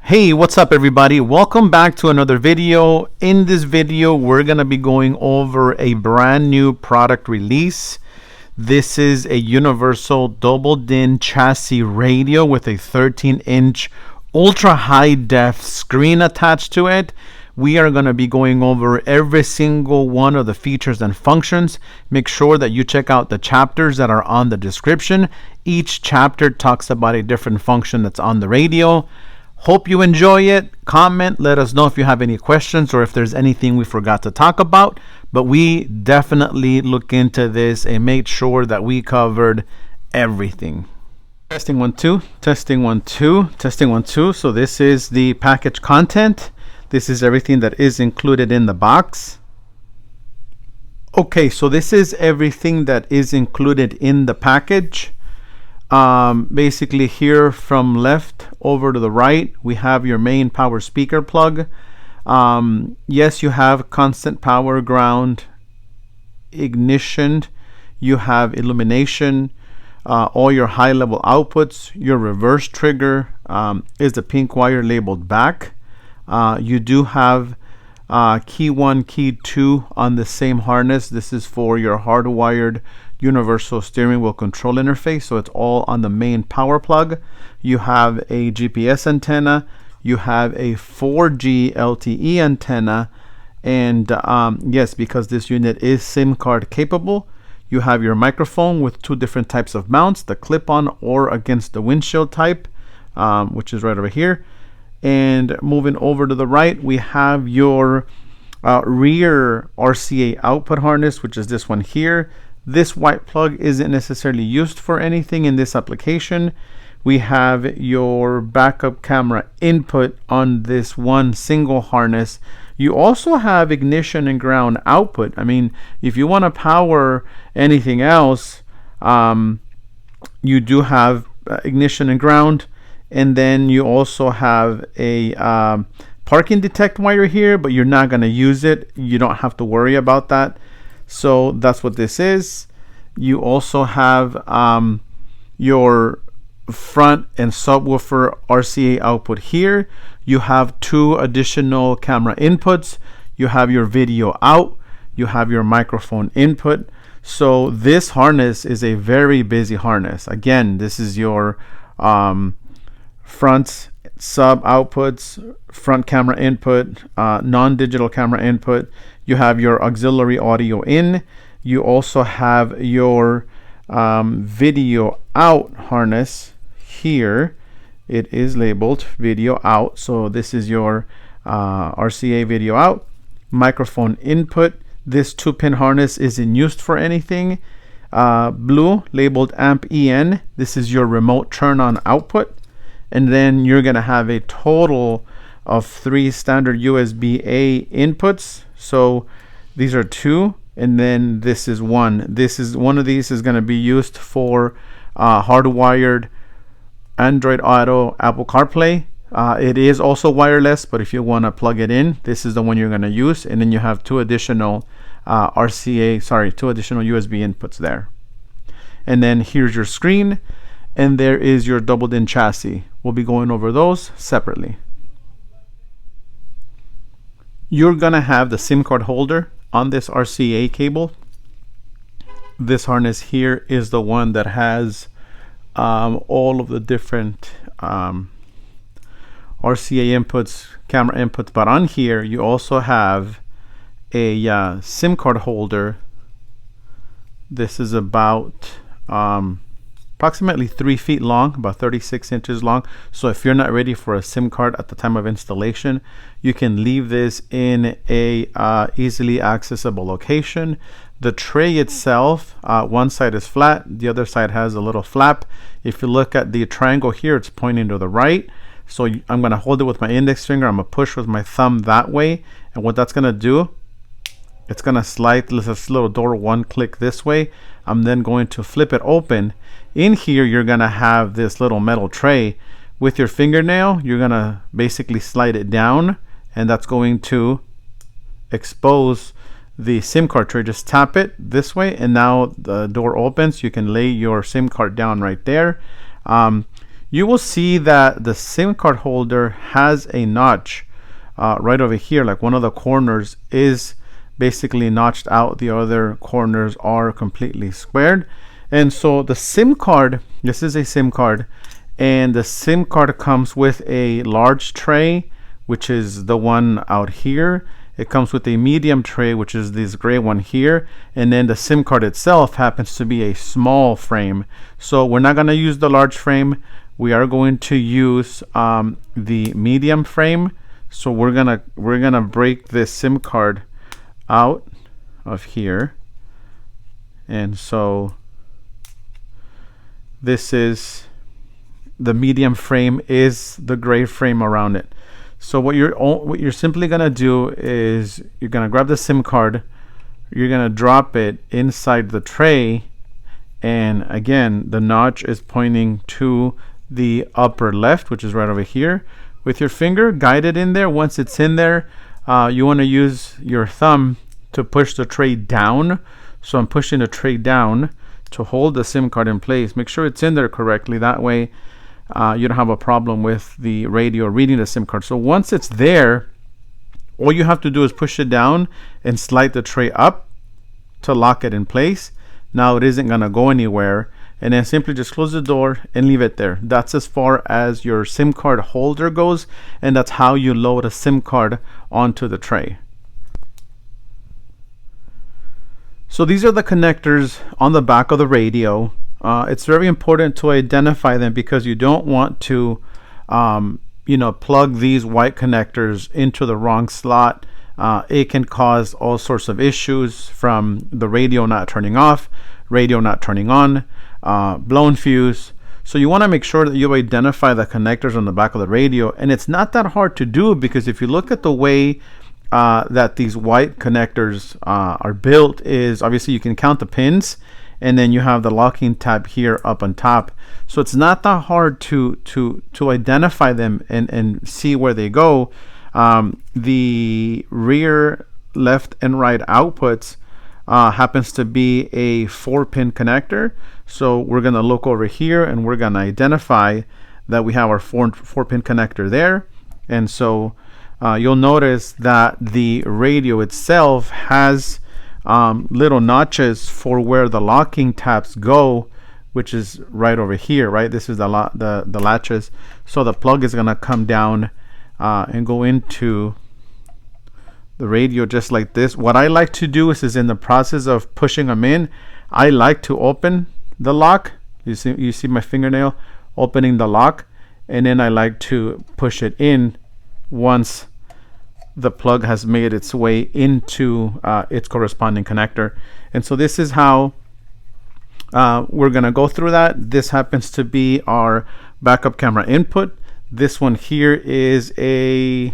Hey, what's up everybody? Welcome back to another video. In this video, we're going to be going over a brand new product release. This is a universal double DIN chassis radio with a 13-inch ultra high def screen attached to it. We are going to be going over every single one of the features and functions. Make sure that you check out the chapters that are on the description. Each chapter talks about a different function that's on the radio. Hope you enjoy it. Comment, let us know if you have any questions or if there's anything we forgot to talk about. But we definitely look into this and made sure that we covered everything. Testing 1 2, testing 1 2, testing 1 2. So this is the package content. This is everything that is included in the box. Okay, so this is everything that is included in the package. Basically here from left over to the right, we have your main power speaker plug. Yes, you have constant power, ground, ignition, you have illumination, all your high level outputs. Your reverse trigger is the pink wire labeled back. You do have key 1, key 2 on the same harness. This is for your hardwired universal steering wheel control interface, so it's all on the main power plug. You have a GPS antenna, you have a 4G LTE antenna, and yes, because this unit is SIM card capable, you have your microphone with 2 different types of mounts, the clip-on or against the windshield type, which is right over here. And moving over to the right, we have your rear RCA output harness, which is this one here. This white plug isn't necessarily used for anything in this application. We have your backup camera input on this one single harness. You also have ignition and ground output. I mean, if you want to power anything else, you do have ignition and ground. And then you also have a parking detect wire here, but you're not going to use it. You don't have to worry about that. So that's what this is. You also have your front and subwoofer RCA output here. You have 2 additional camera inputs. You have your video out. You have your microphone input. So this harness is a very busy harness. Again, this is your front sub outputs, front camera input, non-digital camera input. You have your auxiliary audio in. You also have your video out harness here. It is labeled video out. So this is your RCA video out. Microphone input. This 2-pin harness isn't used for anything. Blue labeled amp EN. This is your remote turn on output. And then you're going to have a total of 3 standard USB-A inputs. So these are 2, and then this is 1. This is one of these is going to be used for hardwired Android Auto, Apple CarPlay. It is also wireless, but if you want to plug it in, this is the one you're going to use. And then you have 2 additional 2 additional USB inputs there. And then here's your screen. And there is your double DIN chassis. We'll be going over those separately. You're gonna have the SIM card holder on this RCA cable. This harness here is the one that has all of the different RCA inputs, camera inputs. But on here, you also have a SIM card holder. This is about approximately 3 feet long, about 36 inches long. So if you're not ready for a SIM card at the time of installation, you can leave this in a easily accessible location. The tray itself, one side is flat, the other side has a little flap. If you look at the triangle here, it's pointing to the right. So I'm going to hold it with my index finger. I'm going to push with my thumb that way. And what that's going to do, it's going to slide this little door 1 click this way. I'm then going to flip it open. In here, you're going to have this little metal tray. With your fingernail, you're going to basically slide it down, and that's going to expose the SIM card tray. Just tap it this way, and now the door opens. You can lay your SIM card down right there. you will see that the SIM card holder has a notch right over here. Like one of the corners is basically notched out, the other corners are completely squared. And so the SIM card, this is a SIM card, and the SIM card comes with a large tray, which is the one out here. It comes with a medium tray, which is this gray one here, and then the SIM card itself happens to be a small frame. So we're not going to use the large frame. We are going to use the medium frame. So we're gonna break this SIM card out of here, and so this is the medium frame, is the gray frame around it. So what you're simply gonna do is you're gonna grab the SIM card, you're gonna drop it inside the tray, and again the notch is pointing to the upper left, which is right over here. With your finger, guide it in there. Once it's in there, you want to use your thumb to push the tray down. So I'm pushing the tray down to hold the SIM card in place. Make sure it's in there correctly. That way you don't have a problem with the radio reading the SIM card. So once it's there, all you have to do is push it down and slide the tray up to lock it in place. Now it isn't going to go anywhere. And then simply just close the door and leave it there. That's as far as your SIM card holder goes, and that's how you load a SIM card onto the tray. So these are the connectors on the back of the radio. It's very important to identify them because you don't want to plug these white connectors into the wrong slot. It can cause all sorts of issues, from the radio not turning off, radio not turning on, blown fuse. So you want to make sure that you identify the connectors on the back of the radio, and it's not that hard to do, because if you look at the way that these white connectors are built, is obviously you can count the pins, and then you have the locking tab here up on top. So it's not that hard to identify them and see where they go. The rear left and right outputs happens to be a 4-pin connector. So we're going to look over here and we're going to identify that we have our 4-pin connector there. And so you'll notice that the radio itself has little notches for where the locking tabs go, which is right over here, right? This is the latches. So the plug is going to come down and go into the radio just like this. What I like to do is in the process of pushing them in, I like to open the lock. You see my fingernail opening the lock, and then I like to push it in once the plug has made its way into its corresponding connector. And so this is how we're gonna go through that. This happens to be our backup camera input. This one here is a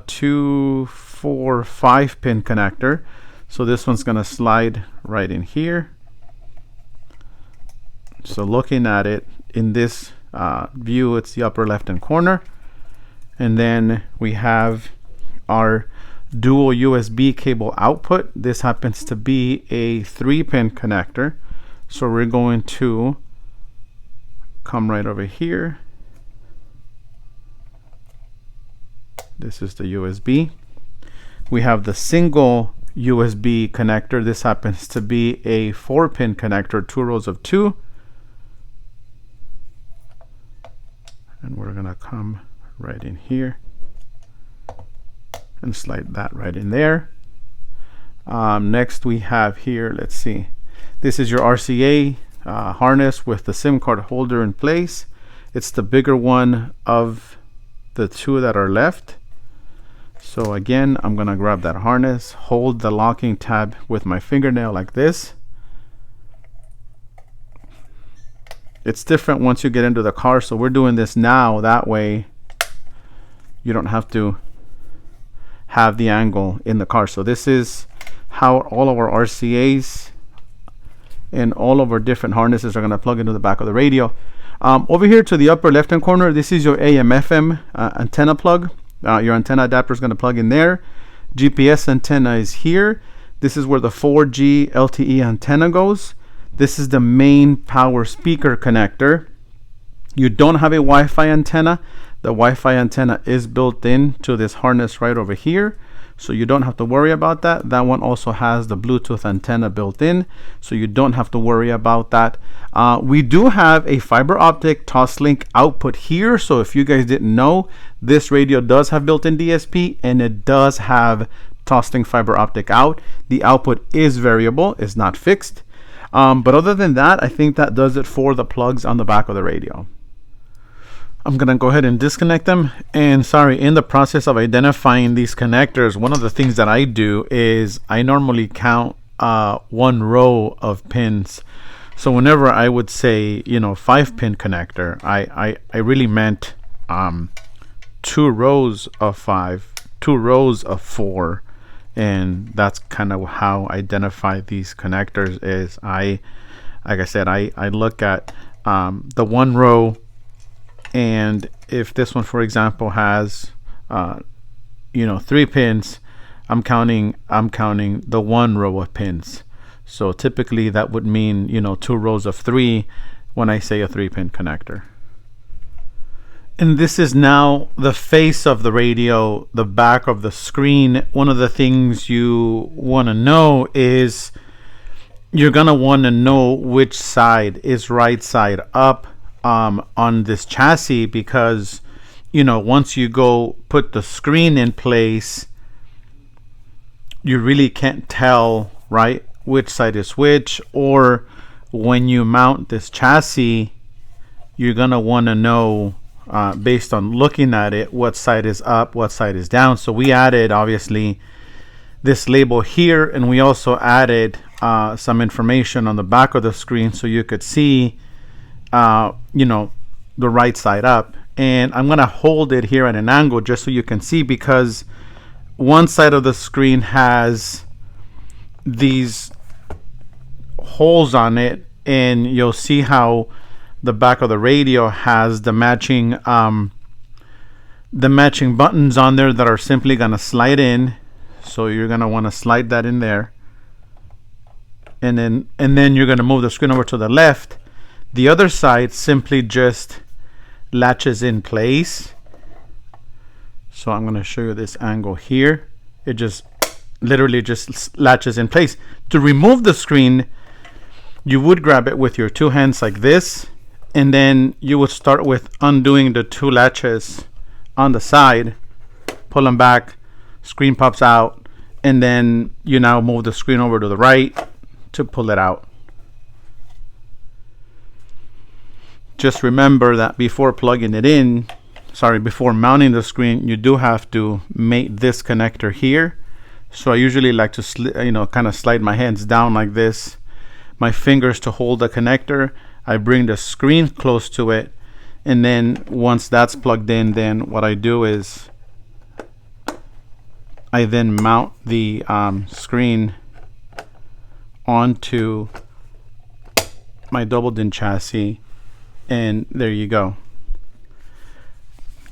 2, 4, 5-pin connector. So this one's going to slide right in here. So looking at it in this view, it's the upper left hand corner. And then we have our dual USB cable output. This happens to be a 3-pin connector. So we're going to come right over here. This is the USB. We have the single USB connector. This happens to be a 4-pin connector, 2 rows of 2. And we're gonna come right in here and slide that right in there. Next we have here, let's see, this is your RCA harness with the SIM card holder in place. It's the bigger one of the 2 that are left. So again, I'm gonna grab that harness, hold the locking tab with my fingernail like this. It's different once you get into the car, so we're doing this now. That way you don't have to have the angle in the car. So this is how all of our RCAs and all of our different harnesses are going to plug into the back of the radio. Over here to the upper left hand corner, this is your AM FM antenna plug. Your antenna adapter is going to plug in there. GPS antenna is here. This is where the 4G LTE antenna goes. This is the main power speaker connector. you don't have a Wi-Fi antenna, the Wi-Fi antenna is built in to this harness right over here. So you don't have to worry about that. That one also has the Bluetooth antenna built in, so you don't have to worry about that. We do have a fiber optic Toslink output here. So if you guys didn't know, this radio does have built-in DSP, and it does have Toslink fiber optic out. The output is variable, it's not fixed. But other than that, I think that does it for the plugs on the back of the radio. I'm gonna go ahead and disconnect them. And sorry, in the process of identifying these connectors, one of the things that I do is I normally count one row of pins. So whenever I would say, 5-pin connector, I really meant 2 rows of 5, 2 rows of 4. And that's kind of how I identify these connectors. Is like I said, I look at the one row, and if this one, for example, has 3 pins, I'm counting the one row of pins. So typically that would mean 2 rows of 3 when I say a 3-pin connector. And this is now the face of the radio, the back of the screen. One of the things you want to know is you're going to want to know which side is right side up on this chassis, because once you go put the screen in place, you really can't tell, right, which side is which. Or when you mount this chassis, you're going to want to know based on looking at it, what side is up, what side is down. So we added obviously this label here, and we also added some information on the back of the screen so you could see the right side up. And I'm gonna hold it here at an angle just so you can see, because one side of the screen has these holes on it, and you'll see how the back of the radio has the matching buttons on there that are simply gonna slide in. So you're gonna want to slide that in there, and then you're gonna move the screen over to the left. The other side simply just latches in place. So I'm gonna show you this angle here. It just literally just latches in place. To remove the screen, you would grab it with your 2 hands like this, and then you would start with undoing the 2 latches on the side, pull them back, screen pops out, and then you now move the screen over to the right to pull it out. Just remember that before plugging it in, before mounting the screen, you do have to mate this connector here. So I usually like to kind of slide my hands down like this, my fingers to hold the connector. I bring the screen close to it, and then once that's plugged in, then what I do is I then mount the screen onto my double DIN chassis, and there you go.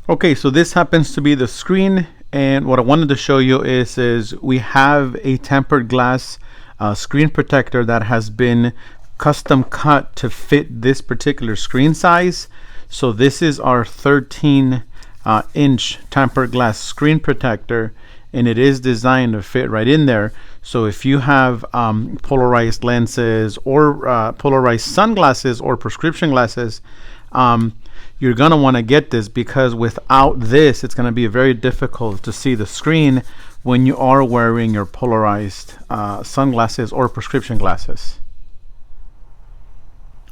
Okay, so this happens to be the screen, and what I wanted to show you is we have a tempered glass screen protector that has been custom cut to fit this particular screen size. So this is our 13-inch tempered glass screen protector, and it is designed to fit right in there. So if you have polarized lenses or polarized sunglasses or prescription glasses, you're going to want to get this, because without this, it's going to be very difficult to see the screen when you are wearing your polarized sunglasses or prescription glasses.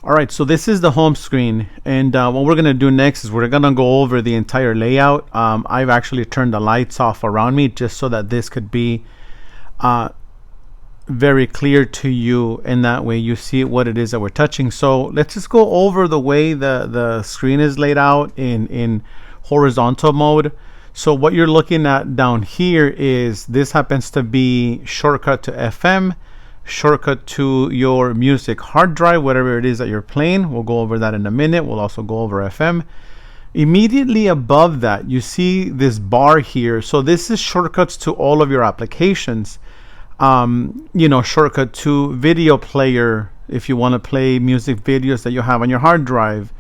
All right, so this is the home screen, and what we're going to do next is we're going to go over the entire layout. I've actually turned the lights off around me just so that this could be very clear to you, and that way you see what it is that we're touching. So let's just go over the way the screen is laid out in horizontal mode. So what you're looking at down here is this happens to be shortcut to FM, shortcut to your music hard drive, whatever it is that you're playing. We'll go over that in a minute. We'll also go over FM. Immediately above that, you see this bar here. So this is shortcuts to all of your applications. Shortcut to video player if you want to play music videos that you have on your hard drive.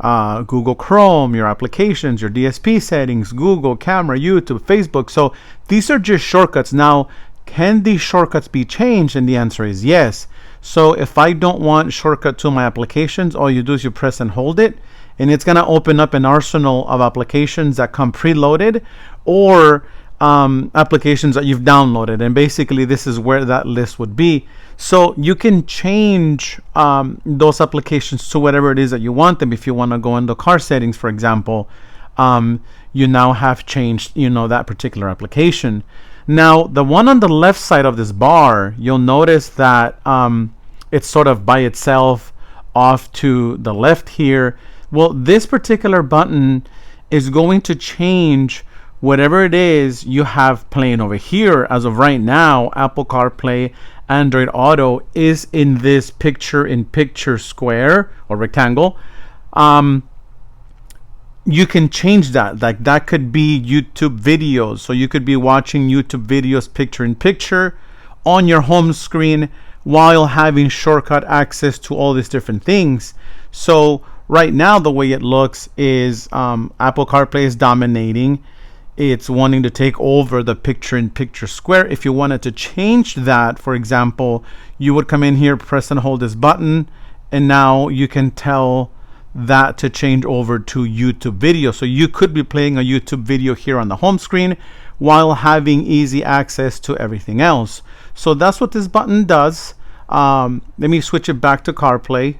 Google Chrome, your applications, your DSP settings, Google, camera, YouTube, Facebook. So these are just shortcuts. Now, can these shortcuts be changed? And the answer is yes. So if I don't want shortcut to my applications, all you do is you press and hold it, and it's going to open up an arsenal of applications that come preloaded, or applications that you've downloaded. And basically this is where that list would be. So you can change those applications to whatever it is that you want them. If you want to go into car settings, for example, you now have changed, that particular application. Now, the one on the left side of this bar, you'll notice that it's sort of by itself off to the left here. Well, this particular button is going to change whatever it is you have playing over here. As of right now, Apple CarPlay, Android Auto is in this picture-in-picture square or rectangle. You can change that. Like, that could be YouTube videos. So you could be watching YouTube videos picture-in-picture on your home screen while having shortcut access to all these different things. So right now, the way it looks is Apple CarPlay is dominating. It's wanting to take over the picture-in-picture square. If you wanted to change that, for example, you would come in here, press and hold this button, and now you can tell that to change over to YouTube video. So you could be playing a YouTube video here on the home screen while having easy access to everything else. So that's what this button does. Let me switch it back to CarPlay.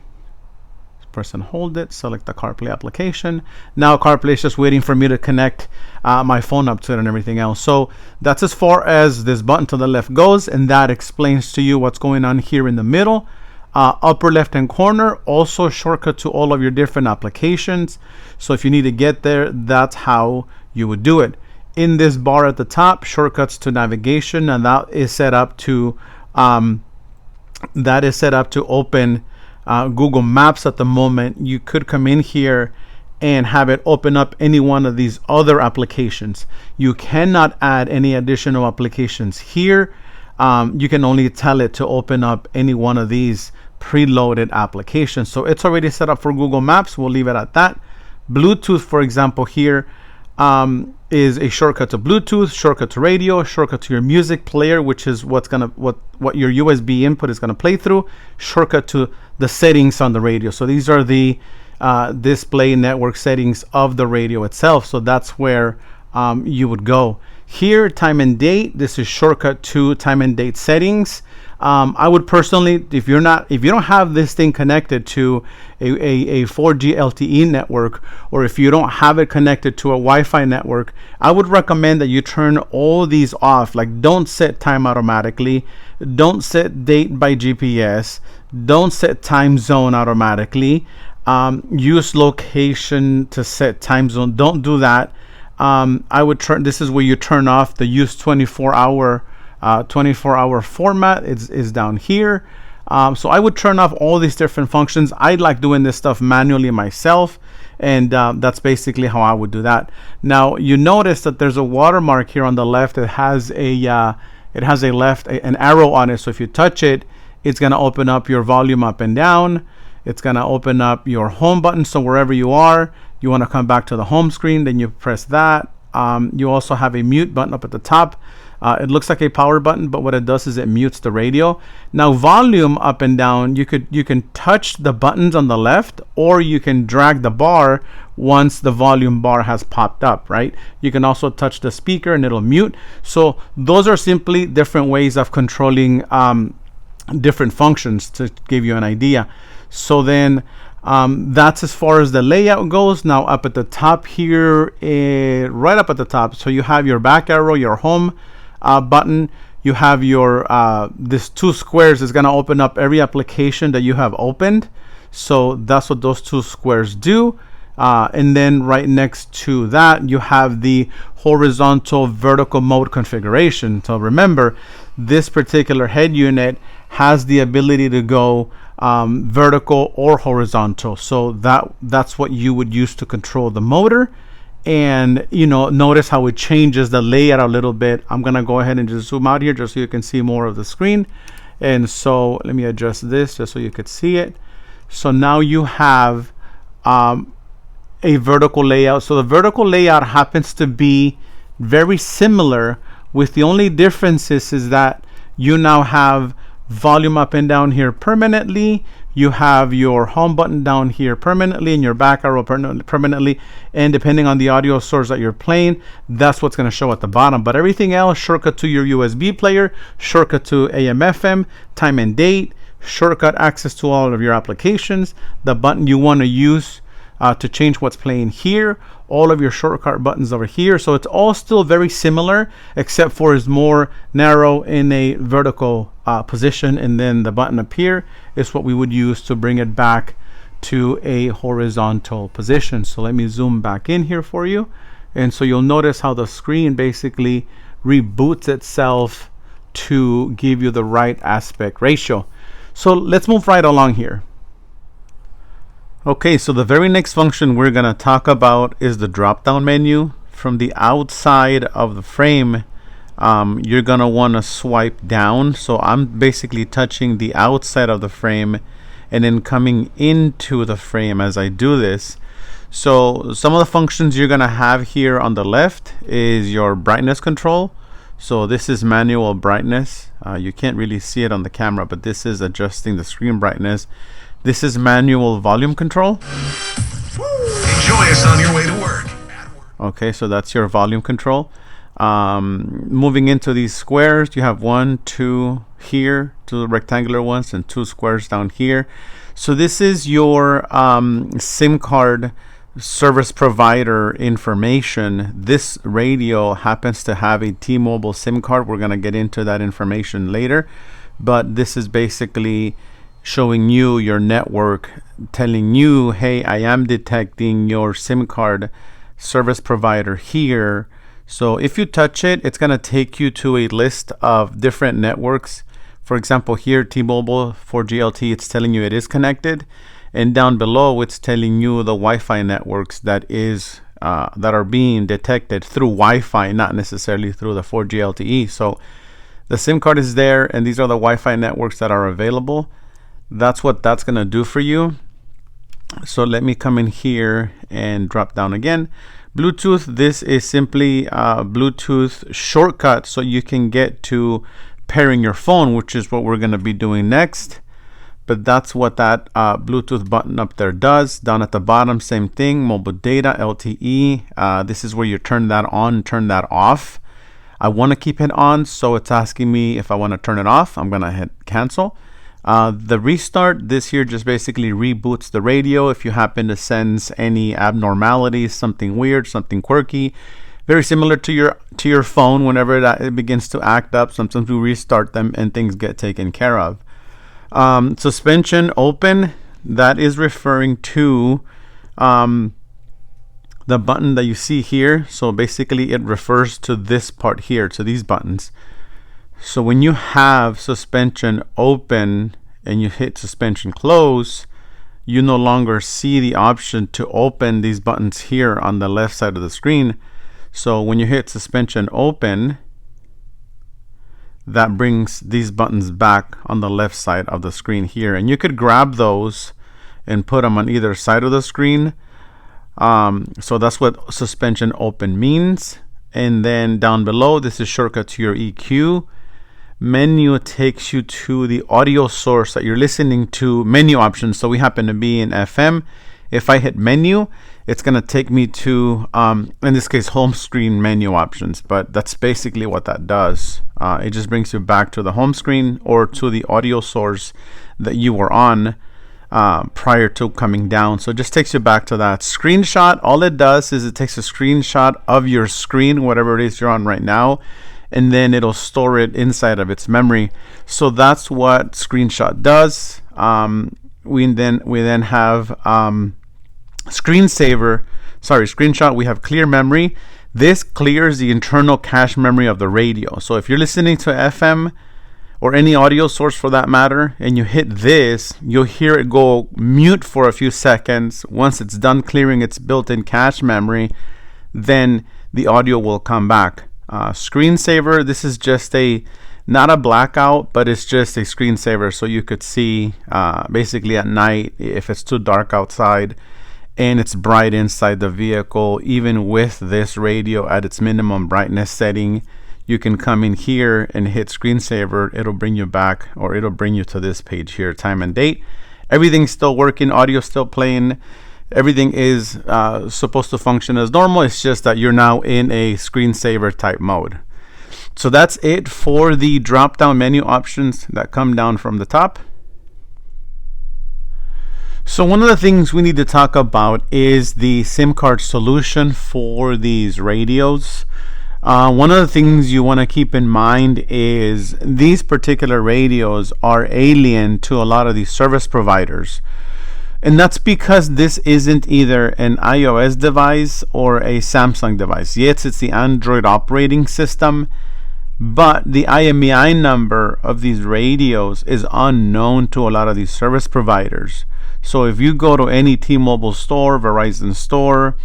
Press and hold it, select the CarPlay application. Now CarPlay is just waiting for me to connect my phone up to it and everything else. So that's as far as this button to the left goes, and that explains to you what's going on here in the middle. Upper left hand corner, also a shortcut to all of your different applications. So if you need to get there, that's how you would do it. In this bar at the top, shortcuts to navigation, and that is set up to open Google Maps at the moment. You could come in here and have it open up any one of these other applications. You cannot add any additional applications here. You can only tell it to open up any one of these preloaded applications. So it's already set up for Google Maps. We'll leave it at that. Bluetooth, for example, here is a shortcut to Bluetooth, shortcut to radio, shortcut to your music player, which is what your USB input is gonna play through, shortcut to the settings on the radio. So these are the display network settings of the radio itself. So that's where you would go. Here, time and date. This is shortcut to time and date settings. I would personally, if you don't have this thing connected to a 4G LTE network, or if you don't have it connected to a Wi-Fi network, I would recommend that you turn all these off. Like, don't set time automatically, don't set date by GPS, don't set time zone automatically, use location to set time zone. Don't do that. I would turn, this is where you turn off the use 24-hour format is down here. So I would turn off all these different functions. I like doing this stuff manually myself, and that's basically how I would do that. Now you notice that there's a watermark here on the left. It has an arrow on it. So if you touch it, it's going to open up your volume up and down. It's going to open up your home button. So wherever you are, you want to come back to the home screen, then you press that. You also have a mute button up at the top. It looks like a power button, but what it does is it mutes the radio. Now volume up and down, you can touch the buttons on the left, or you can drag the bar once the volume bar has popped up, right? You can also touch the speaker and it'll mute. So those are simply different ways of controlling different functions, to give you an idea. So then that's as far as the layout goes. Now up at the top here, right up at the top, so you have your back arrow, your home button. You have your this two squares is going to open up every application that you have opened. So that's what those two squares do. And then right next to that, you have the horizontal vertical mode configuration. So remember, this particular head unit has the ability to go vertical or horizontal. So that's what you would use to control the motor. And notice how it changes the layout a little bit. I'm gonna go ahead and just zoom out here just so you can see more of the screen. And so let me adjust this just so you could see it. So now you have a vertical layout. So the vertical layout happens to be very similar, with the only difference is that you now have volume up and down here permanently. You have your home button down here permanently, and your back arrow permanently. And depending on the audio source that you're playing, that's what's going to show at the bottom. But everything else, shortcut to your USB player, shortcut to AM, FM, time and date, shortcut access to all of your applications, the button you want to use to change what's playing here, all of your shortcut buttons over here. So it's all still very similar, except for it's more narrow in a vertical position, and then the button up here is what we would use to bring it back to a horizontal position. So let me zoom back in here for you, and so you'll notice how the screen basically reboots itself to give you the right aspect ratio. So let's move right along here. Okay, so the very next function we're going to talk about is the drop down menu. From the outside of the frame, you're going to want to swipe down. So I'm basically touching the outside of the frame and then coming into the frame as I do this. So some of the functions you're going to have here on the left is your brightness control. So this is manual brightness. You can't really see it on the camera, but this is adjusting the screen brightness. This is manual volume control. Enjoy us on your way to work. Okay, so that's your volume control. Moving into these squares, you have 1, 2 here, 2 rectangular ones, and 2 squares down here. So this is your SIM card service provider information. This radio happens to have a T-Mobile SIM card. We're going to get into that information later, but this is basically showing you your network, telling you, hey, I am detecting your SIM card service provider here. So if you touch it, it's going to take you to a list of different networks. For example, here, T-Mobile 4G LTE, it's telling you it is connected. And down below, it's telling you the Wi-Fi networks that are being detected through Wi-Fi, not necessarily through the 4G LTE. So the SIM card is there, and these are the Wi-Fi networks that are available. That's what that's going to do for you. So let me come in here and drop down again. Bluetooth, this is simply a Bluetooth shortcut so you can get to pairing your phone, which is what we're going to be doing next. But that's what that Bluetooth button up there does. Down at the bottom, same thing, mobile data, LTE. This is where you turn that on, turn that off. I want to keep it on, so it's asking me if I want to turn it off. I'm going to hit cancel. The restart, this here just basically reboots the radio if you happen to sense any abnormalities, something weird, something quirky. Very similar to your phone. Whenever it begins to act up, sometimes we restart them and things get taken care of. Suspension open, that is referring to the button that you see here. So basically it refers to this part here, to these buttons. So when you have suspension open and you hit suspension close, you no longer see the option to open these buttons here on the left side of the screen. So when you hit suspension open, that brings these buttons back on the left side of the screen here. And you could grab those and put them on either side of the screen. So that's what suspension open means. And then down below, this is shortcut to your EQ. Menu takes you to the audio source that you're listening to, menu options. So we happen to be in FM. If I hit menu, it's going to take me to, in this case, home screen menu options. But that's basically what that does. It just brings you back to the home screen or to the audio source that you were on prior to coming down. So it just takes you back to that. Screenshot, all it does is it takes a screenshot of your screen, whatever it is you're on right now, and then it'll store it inside of its memory. So that's what screenshot does. We then have screenshot. We have clear memory. This clears the internal cache memory of the radio. So if you're listening to FM or any audio source for that matter, and you hit this, you'll hear it go mute for a few seconds. Once it's done clearing its built-in cache memory, then the audio will come back. Screensaver, this is just not a blackout, but it's just a screensaver so you could see basically at night if it's too dark outside and it's bright inside the vehicle. Even with this radio at its minimum brightness setting, you can come in here and hit screensaver. It'll bring you back, or it'll bring you to this page here, time and date. Everything's still working, audio still playing. Everything is supposed to function as normal. It's just that you're now in a screensaver type mode. So that's it for the drop down menu options that come down from the top. So one of the things we need to talk about is the SIM card solution for these radios. One of the things you want to keep in mind is these particular radios are alien to a lot of these service providers. And that's because this isn't either an iOS device or a Samsung device. Yes, it's the Android operating system, but the IMEI number of these radios is unknown to a lot of these service providers. So if you go to any T-Mobile store, Verizon store,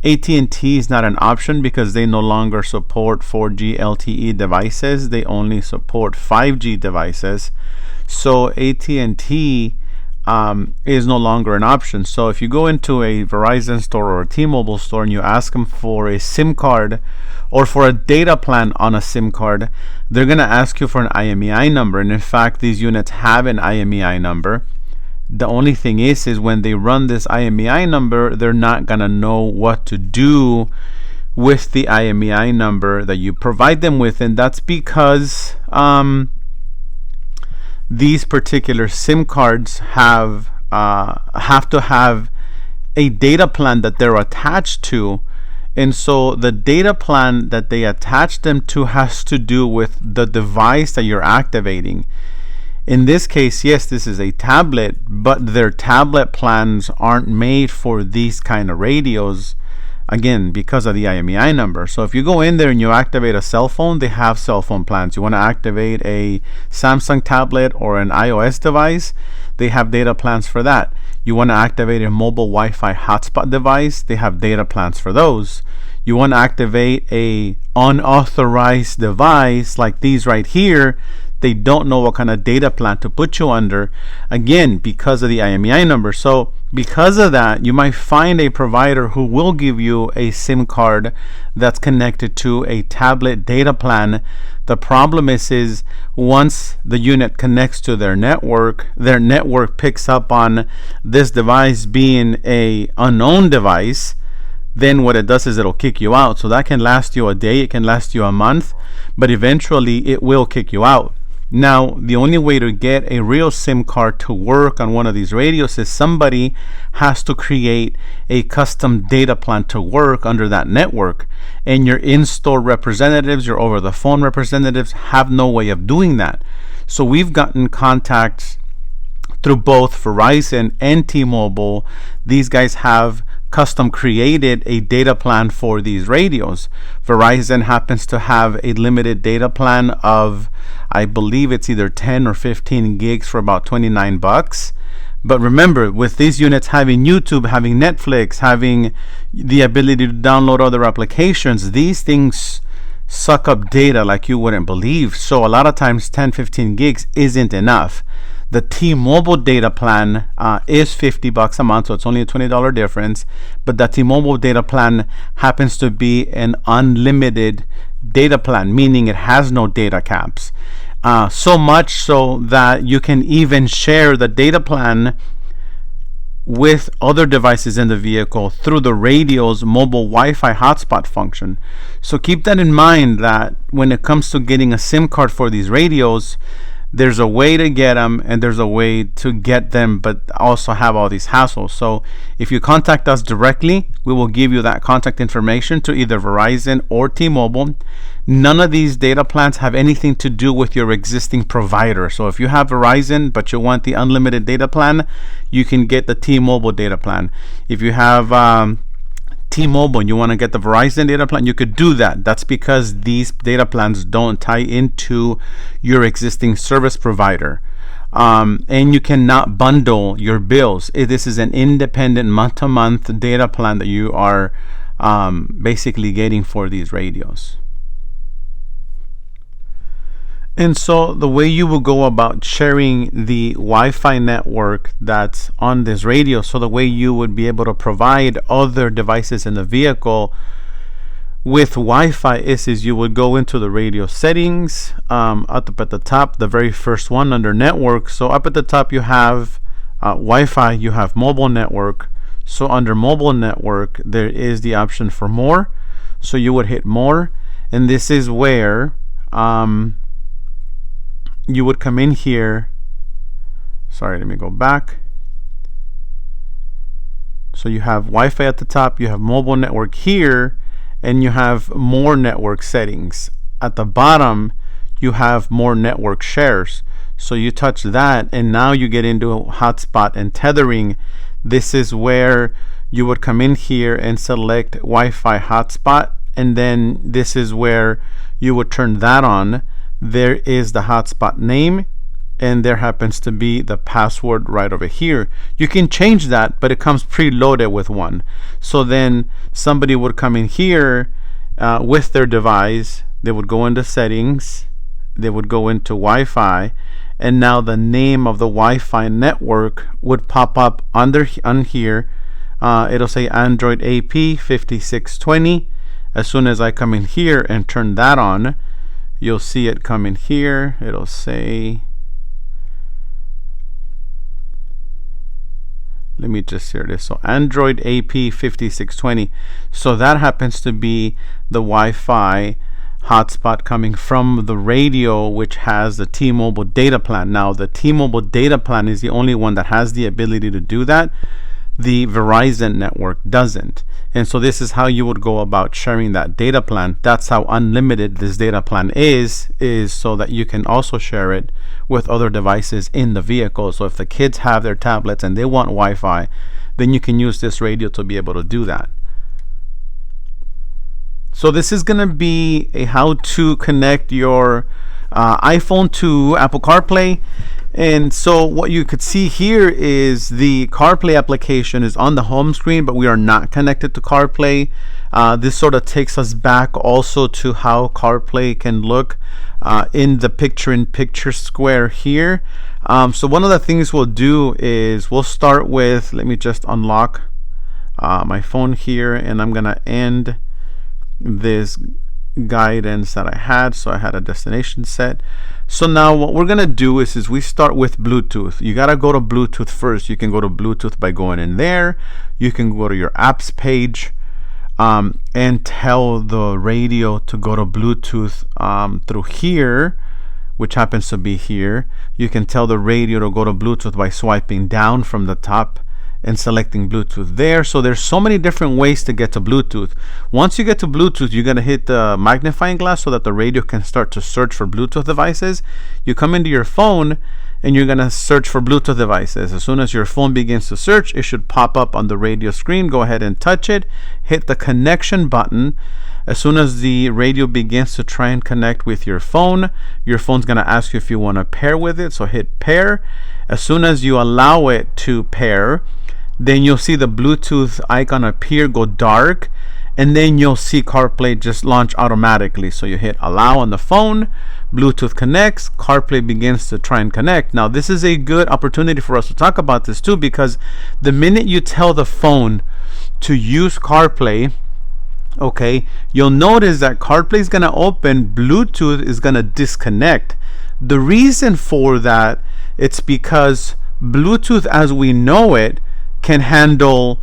AT&T is not an option because they no longer support 4G LTE devices. They only support 5G devices. So AT&T is no longer an option. So if you go into a Verizon store or a T-Mobile store and you ask them for a SIM card or for a data plan on a SIM card, they're going to ask you for an IMEI number. And in fact, these units have an IMEI number. The only thing is when they run this IMEI number, they're not going to know what to do with the IMEI number that you provide them with. And that's because these particular SIM cards have to have a data plan that they're attached to. And so the data plan that they attach them to has to do with the device that you're activating. In this case, yes, this is a tablet, but their tablet plans aren't made for these kind of radios, again, because of the IMEI number. So if you go in there and you activate a cell phone, they have cell phone plans. You want to activate a Samsung tablet or an iOS device, they have data plans for that. You want to activate a mobile Wi-Fi hotspot device, they have data plans for those. You want to activate a unauthorized device like these right here, they don't know what kind of data plan to put you under, again, because of the IMEI number. So because of that, you might find a provider who will give you a SIM card that's connected to a tablet data plan. The problem is once the unit connects to their network picks up on this device being a unknown device. Then what it does is it'll kick you out. So that can last you a day, it can last you a month, but eventually it will kick you out. Now, the only way to get a real SIM card to work on one of these radios is somebody has to create a custom data plan to work under that network. And your in-store representatives, your over-the-phone representatives have no way of doing that. So we've gotten contacts through both Verizon and T-Mobile. These guys have custom created a data plan for these radios. Verizon happens to have a limited data plan of, I believe it's either 10 or 15 gigs for about $29. But remember, with these units having YouTube, having Netflix, having the ability to download other applications, these things suck up data like you wouldn't believe. So a lot of times 10, 15 gigs isn't enough. The T-Mobile data plan is $50 a month, so it's only a $20 difference. But the T-Mobile data plan happens to be an unlimited data plan, meaning it has no data caps. So much so that you can even share the data plan with other devices in the vehicle through the radio's mobile Wi-Fi hotspot function. So keep that in mind, that when it comes to getting a SIM card for these radios, there's a way to get them and there's a way to get them but also have all these hassles. So if you contact us directly, we will give you that contact information to either Verizon or T-Mobile. None of these data plans have anything to do with your existing provider. So if you have Verizon but you want the unlimited data plan, you can get the T-Mobile data plan. If you have T-Mobile and you want to get the Verizon data plan, you could do that. That's because these data plans don't tie into your existing service provider. And you cannot bundle your bills. This is an independent month-to-month data plan that you are basically getting for these radios. And so the way you will go about sharing the Wi-Fi network that's on this radio, so the way you would be able to provide other devices in the vehicle with Wi-Fi is you would go into the radio settings, up at the top, the very first one under network. So up at the top you have Wi-Fi, you have mobile network. So under mobile network there is the option for more. So you would hit more, and this is where you would come in here. Sorry, let me go back. So you have Wi-Fi at the top, you have mobile network here, and you have more network settings. At the bottom you have more network shares. So you touch that, and now you get into hotspot and tethering. This is where you would come in here and select Wi-Fi hotspot, and then this is where you would turn that on. There is the hotspot name, and there happens to be the password right over here. You can change that, but it comes preloaded with one. So then somebody would come in here with their device, they would go into settings, they would go into Wi-Fi, and now the name of the Wi-Fi network would pop up on here. It'll say Android AP 5620. As soon as I come in here and turn that on, you'll see it come in here. It'll say, let me just hear this. So Android AP 5620. So that happens to be the Wi-Fi hotspot coming from the radio, which has the T-Mobile data plan. Now the T-Mobile data plan is the only one that has the ability to do that. The Verizon network doesn't. And so this is how you would go about sharing that data plan. That's how unlimited this data plan is so that you can also share it with other devices in the vehicle. So if the kids have their tablets and they want Wi-Fi, then you can use this radio to be able to do that. So this is going to be a how to connect your iPhone to Apple CarPlay. And so what you could see here is the CarPlay application is on the home screen, but we are not connected to CarPlay. This sort of takes us back also to how CarPlay can look in the picture-in-picture square here. So one of the things we'll do is we'll start with, let me just unlock my phone here, and I'm gonna end this guidance that I had. So I had a destination set. So now what we're gonna do is we start with Bluetooth. You gotta go to Bluetooth first. You can go to Bluetooth by going in there. You can go to your apps page and tell the radio to go to Bluetooth through here, which happens to be here. You can tell the radio to go to Bluetooth by swiping down from the top and selecting Bluetooth there. So there's so many different ways to get to Bluetooth. Once you get to Bluetooth, you're gonna hit the magnifying glass so that the radio can start to search for Bluetooth devices. You come into your phone and you're gonna search for Bluetooth devices. As soon as your phone begins to search, it should pop up on the radio screen. Go ahead and touch it, hit the connection button. As soon as the radio begins to try and connect with your phone's gonna ask you if you want to pair with it, so hit pair. As soon as you allow it to pair, then you'll see the Bluetooth icon appear, go dark, and then you'll see CarPlay just launch automatically. So you hit allow on the phone, Bluetooth connects, CarPlay begins to try and connect. Now this is a good opportunity for us to talk about this too, because the minute you tell the phone to use CarPlay, okay, you'll notice that CarPlay is going to open, Bluetooth is going to disconnect. The reason for that, it's because Bluetooth as we know it can handle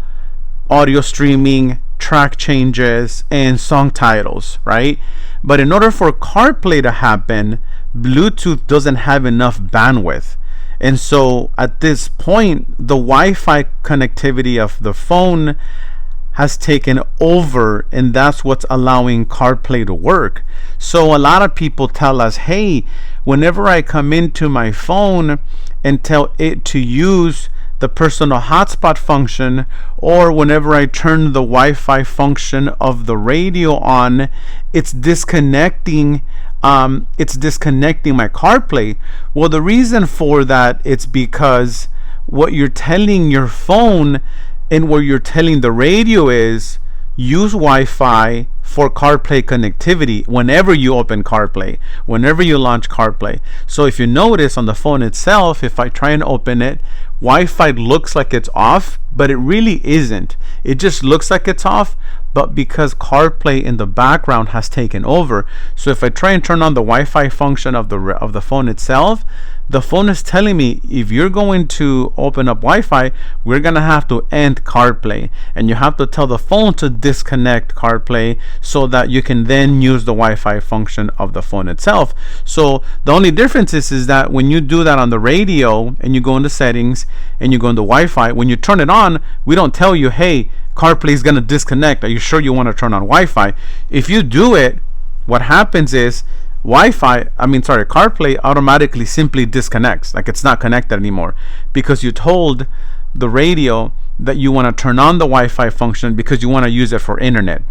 audio streaming, track changes, and song titles, right? But in order for CarPlay to happen, Bluetooth doesn't have enough bandwidth. And so at this point, the Wi-Fi connectivity of the phone has taken over, and that's what's allowing CarPlay to work. So a lot of people tell us, hey, whenever I come into my phone and tell it to use the personal hotspot function, or whenever I turn the Wi-Fi function of the radio on, it's disconnecting my CarPlay. Well, the reason for that, it's because what you're telling your phone and what you're telling the radio is use Wi-Fi for CarPlay connectivity whenever you open CarPlay, whenever you launch CarPlay. So if you notice on the phone itself, if I try and open it, Wi-Fi looks like it's off, but it really isn't. It just looks like it's off, but because CarPlay in the background has taken over. So if I try and turn on the Wi-Fi function of the phone itself, the phone is telling me, if you're going to open up Wi-Fi, we're gonna have to end CarPlay, and you have to tell the phone to disconnect CarPlay so that you can then use the Wi-Fi function of the phone itself. So the only difference is that when you do that on the radio and you go into settings and you go into Wi-Fi, when you turn it on, we don't tell you, hey, CarPlay is gonna disconnect. Are you sure you want to turn on Wi-Fi? If you do it, what happens is CarPlay automatically simply disconnects, like it's not connected anymore, because you told the radio that you want to turn on the Wi-Fi function because you want to use it for internet.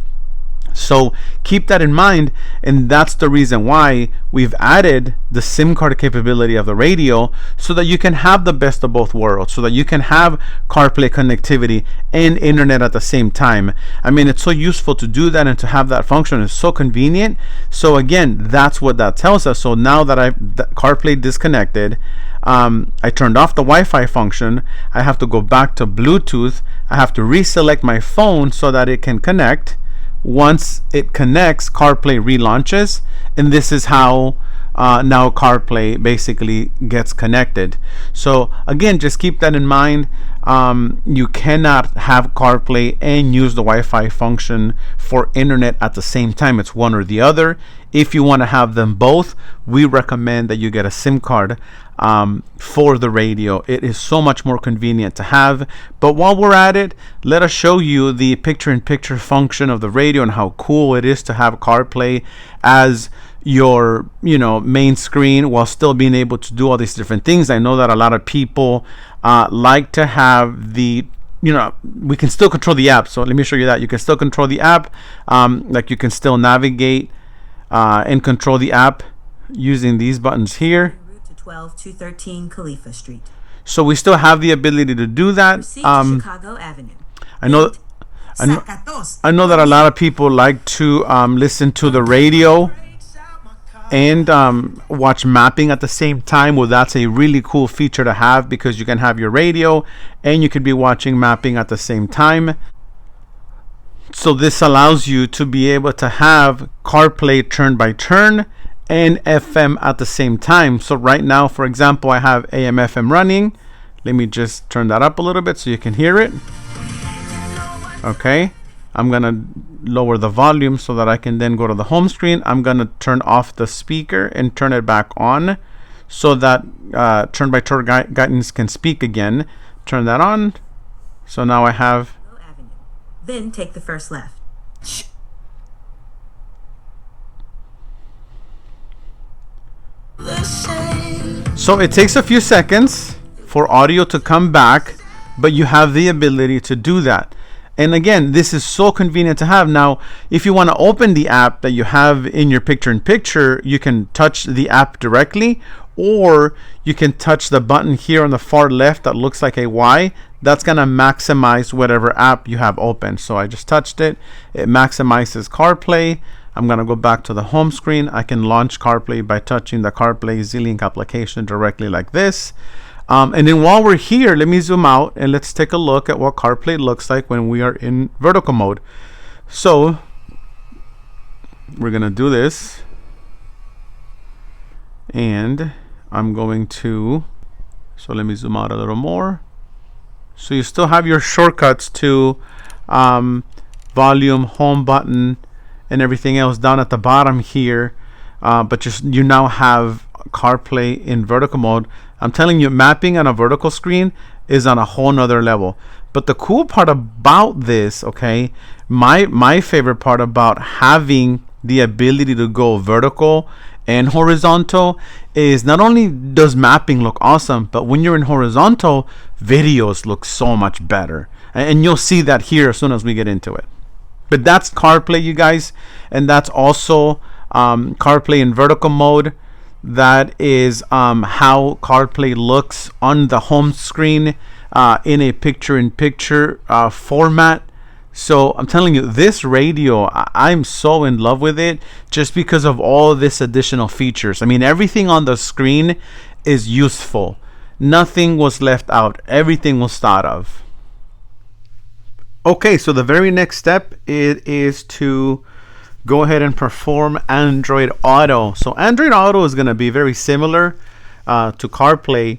So keep that in mind, and that's the reason why we've added the SIM card capability of the radio, so that you can have the best of both worlds, so that you can have CarPlay connectivity and internet at the same time. I mean, it's so useful to do that and to have that function. It's so convenient. So again, that's what that tells us. So now that CarPlay disconnected, I turned off the Wi-Fi function, I have to go back to Bluetooth. I have to reselect my phone so that it can connect. Once it connects, CarPlay relaunches, and this is how now CarPlay basically gets connected. So again, just keep that in mind. You cannot have CarPlay and use the Wi-Fi function for internet at the same time. It's one or the other. If you want to have them both, we recommend that you get a SIM card for the radio. It is so much more convenient to have. But while we're at it, let us show you the picture-in-picture function of the radio and how cool it is to have CarPlay as your main screen while still being able to do all these different things. I know that a lot of people like to have the we can still control the app. So let me show you that. You can still control the app, like you can still navigate and control the app using these buttons here. Route to 12213 Khalifa Street. So we still have the ability to do that. Chicago Avenue. I know that a lot of people like to listen to the radio and watch mapping at the same time. Well, that's a really cool feature to have, because you can have your radio and you could be watching mapping at the same time. So this allows you to be able to have CarPlay turn by turn and FM at the same time. So right now, for example, I have AM FM running. Let me just turn that up a little bit so you can hear it. Okay, I'm gonna lower the volume so that I can then go to the home screen. I'm gonna turn off the speaker and turn it back on so that turn by turn guidance can speak again. Turn that on. So now I have. Then take the first left. So it takes a few seconds for audio to come back, but you have the ability to do that. And again, this is so convenient to have. Now, if you want to open the app that you have in your picture-in-picture, you can touch the app directly, or you can touch the button here on the far left that looks like a Y. That's going to maximize whatever app you have open. So I just touched it. It maximizes CarPlay. I'm going to go back to the home screen. I can launch CarPlay by touching the CarPlay Z-Link application directly like this. And then while we're here, let me zoom out and let's take a look at what CarPlay looks like when we are in vertical mode. So we're going to do this. And I'm going to, so let me zoom out a little more. So you still have your shortcuts to volume, home button, and everything else down at the bottom here. But you now have CarPlay in vertical mode. I'm telling you, mapping on a vertical screen is on a whole nother level. But the cool part about this, okay, my favorite part about having the ability to go vertical and horizontal is not only does mapping look awesome, but when you're in horizontal, videos look so much better. And you'll see that here as soon as we get into it. But that's CarPlay, you guys, and that's also CarPlay in vertical mode. That is how CarPlay looks on the home screen in a picture-in-picture format. So I'm telling you, this radio, I'm so in love with it just because of all this additional features. I mean, everything on the screen is useful. Nothing was left out. Everything was thought of. Okay, so the very next step is to go ahead and perform Android Auto. So Android Auto is going to be very similar to CarPlay.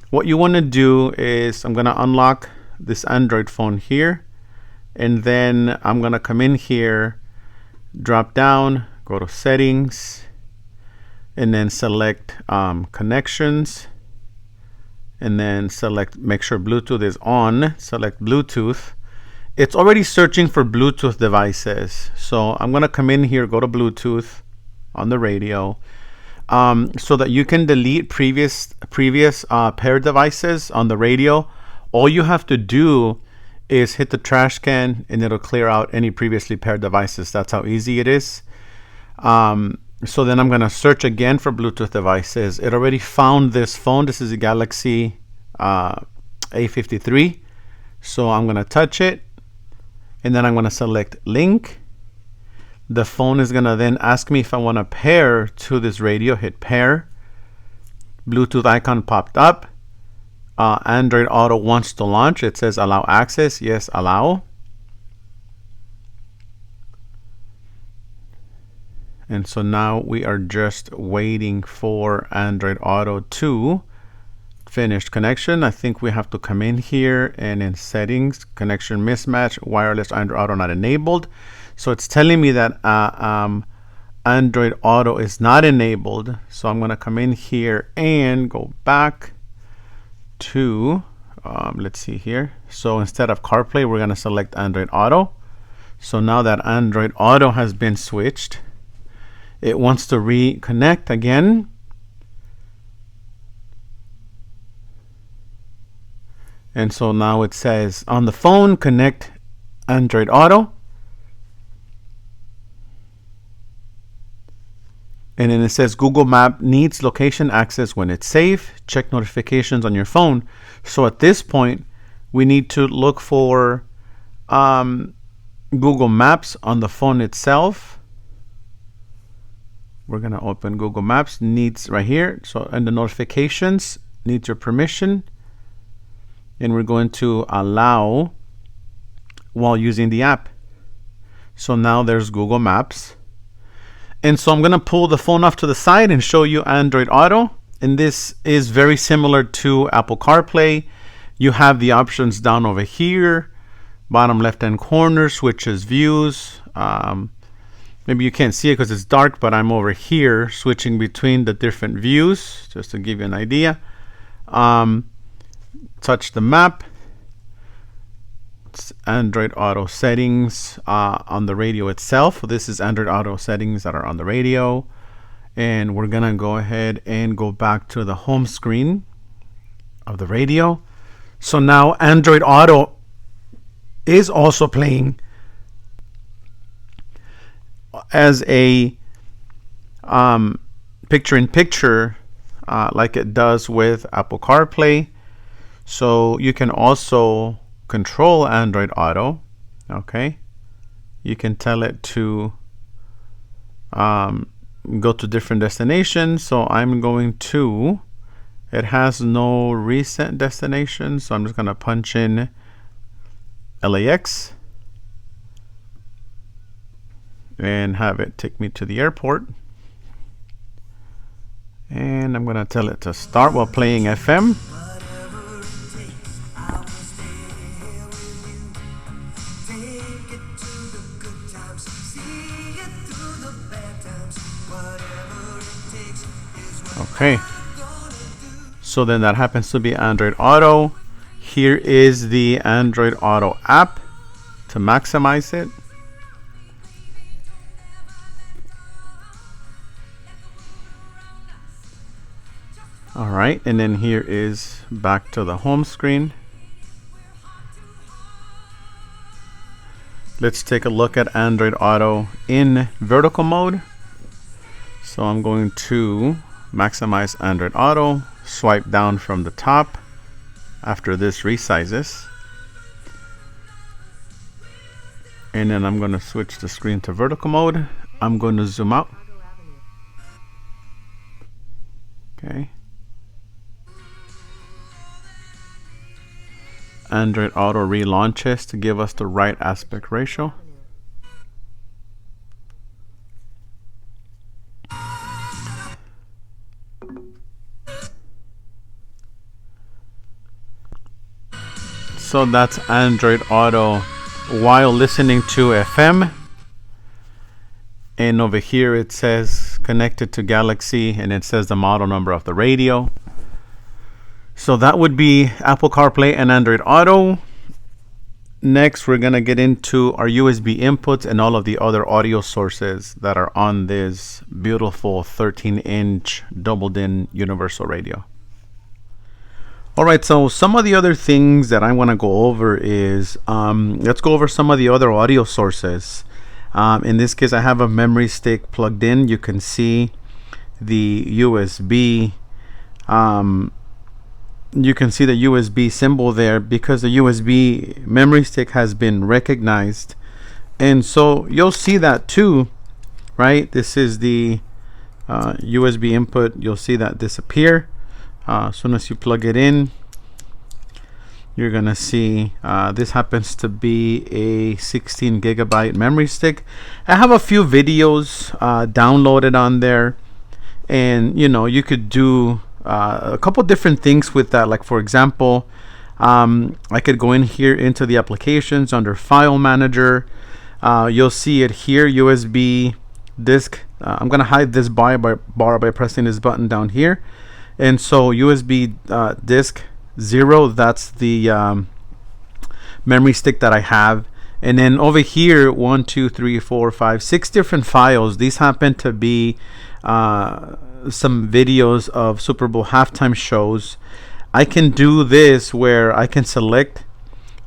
What you want to do is, I'm going to unlock this Android phone here, and then I'm going to come in here, drop down, go to settings, and then select connections, and then select, make sure Bluetooth is on, select Bluetooth. It's already searching for Bluetooth devices. So I'm going to come in here, go to Bluetooth on the radio, so that you can delete previous paired devices on the radio. All you have to do is hit the trash can and it'll clear out any previously paired devices. That's how easy it is. So then I'm going to search again for Bluetooth devices. It already found this phone. This is a Galaxy A53. So I'm going to touch it, and then I'm going to select link. The phone is going to then ask me if I want to pair to this radio. Hit pair. Bluetooth icon popped up. Android Auto wants to launch. It says allow access. Yes, allow. And so now we are just waiting for Android Auto to finish connection. I think we have to come in here and in settings, connection mismatch, wireless Android Auto not enabled. So it's telling me that Android Auto is not enabled. So I'm going to come in here and go back to, let's see here. So instead of CarPlay, we're going to select Android Auto. So now that Android Auto has been switched, it wants to reconnect again. And so now it says on the phone, connect Android Auto. And then it says Google Map needs location access when it's safe. Check notifications on your phone. So at this point, we need to look for Google Maps on the phone itself. We're going to open Google Maps, needs right here. So in the notifications, needs your permission. And we're going to allow while using the app. So now there's Google Maps. And so I'm going to pull the phone off to the side and show you Android Auto. And this is very similar to Apple CarPlay. You have the options down over here, bottom left hand corner, switches views. Maybe you can't see it because it's dark, but I'm over here switching between the different views just to give you an idea. Touch the map. It's Android Auto settings on the radio itself. This is Android Auto settings that are on the radio. And we're going to go ahead and go back to the home screen of the radio. So now Android Auto is also playing as a picture-in-picture like it does with Apple CarPlay. So you can also control Android Auto. Okay, you can tell it to go to different destinations. So I'm going to, it has no recent destination, so I'm just going to punch in LAX and have it take me to the airport. And I'm going to tell it to start while playing FM. Okay, so then that happens to be Android Auto. Here is the Android Auto app to maximize it. All right, and then here is back to the home screen. Let's take a look at Android Auto in vertical mode. So I'm going to maximize Android Auto, swipe down from the top after this resizes. And then I'm going to switch the screen to vertical mode. I'm going to zoom out. Okay. Android Auto relaunches to give us the right aspect ratio. So that's Android Auto while listening to FM. And over here it says connected to Galaxy, and it says the model number of the radio. So that would be Apple CarPlay and Android Auto. Next, we're going to get into our USB inputs and all of the other audio sources that are on this beautiful 13-inch double-din universal radio. All right, so some of the other things that I want to go over is, let's go over some of the other audio sources. In this case, I have a memory stick plugged in. You can see the USB. You can see the USB symbol there because the USB memory stick has been recognized. And so you'll see that too, right? This is the USB input. You'll see that disappear. As soon as you plug it in, you're gonna see this happens to be a 16 gigabyte memory stick. I have a few videos downloaded on there, and you know, you could do a couple different things with that. Like for example, I could go in here into the applications under File Manager. You'll see it here, USB disk. I'm gonna hide this bar by pressing this button down here. And so USB disk 0, that's the memory stick that I have. And then over here, 1, 2, 3, 4, 5, 6 different files. These happen to be some videos of Super Bowl halftime shows. I can do this where I can select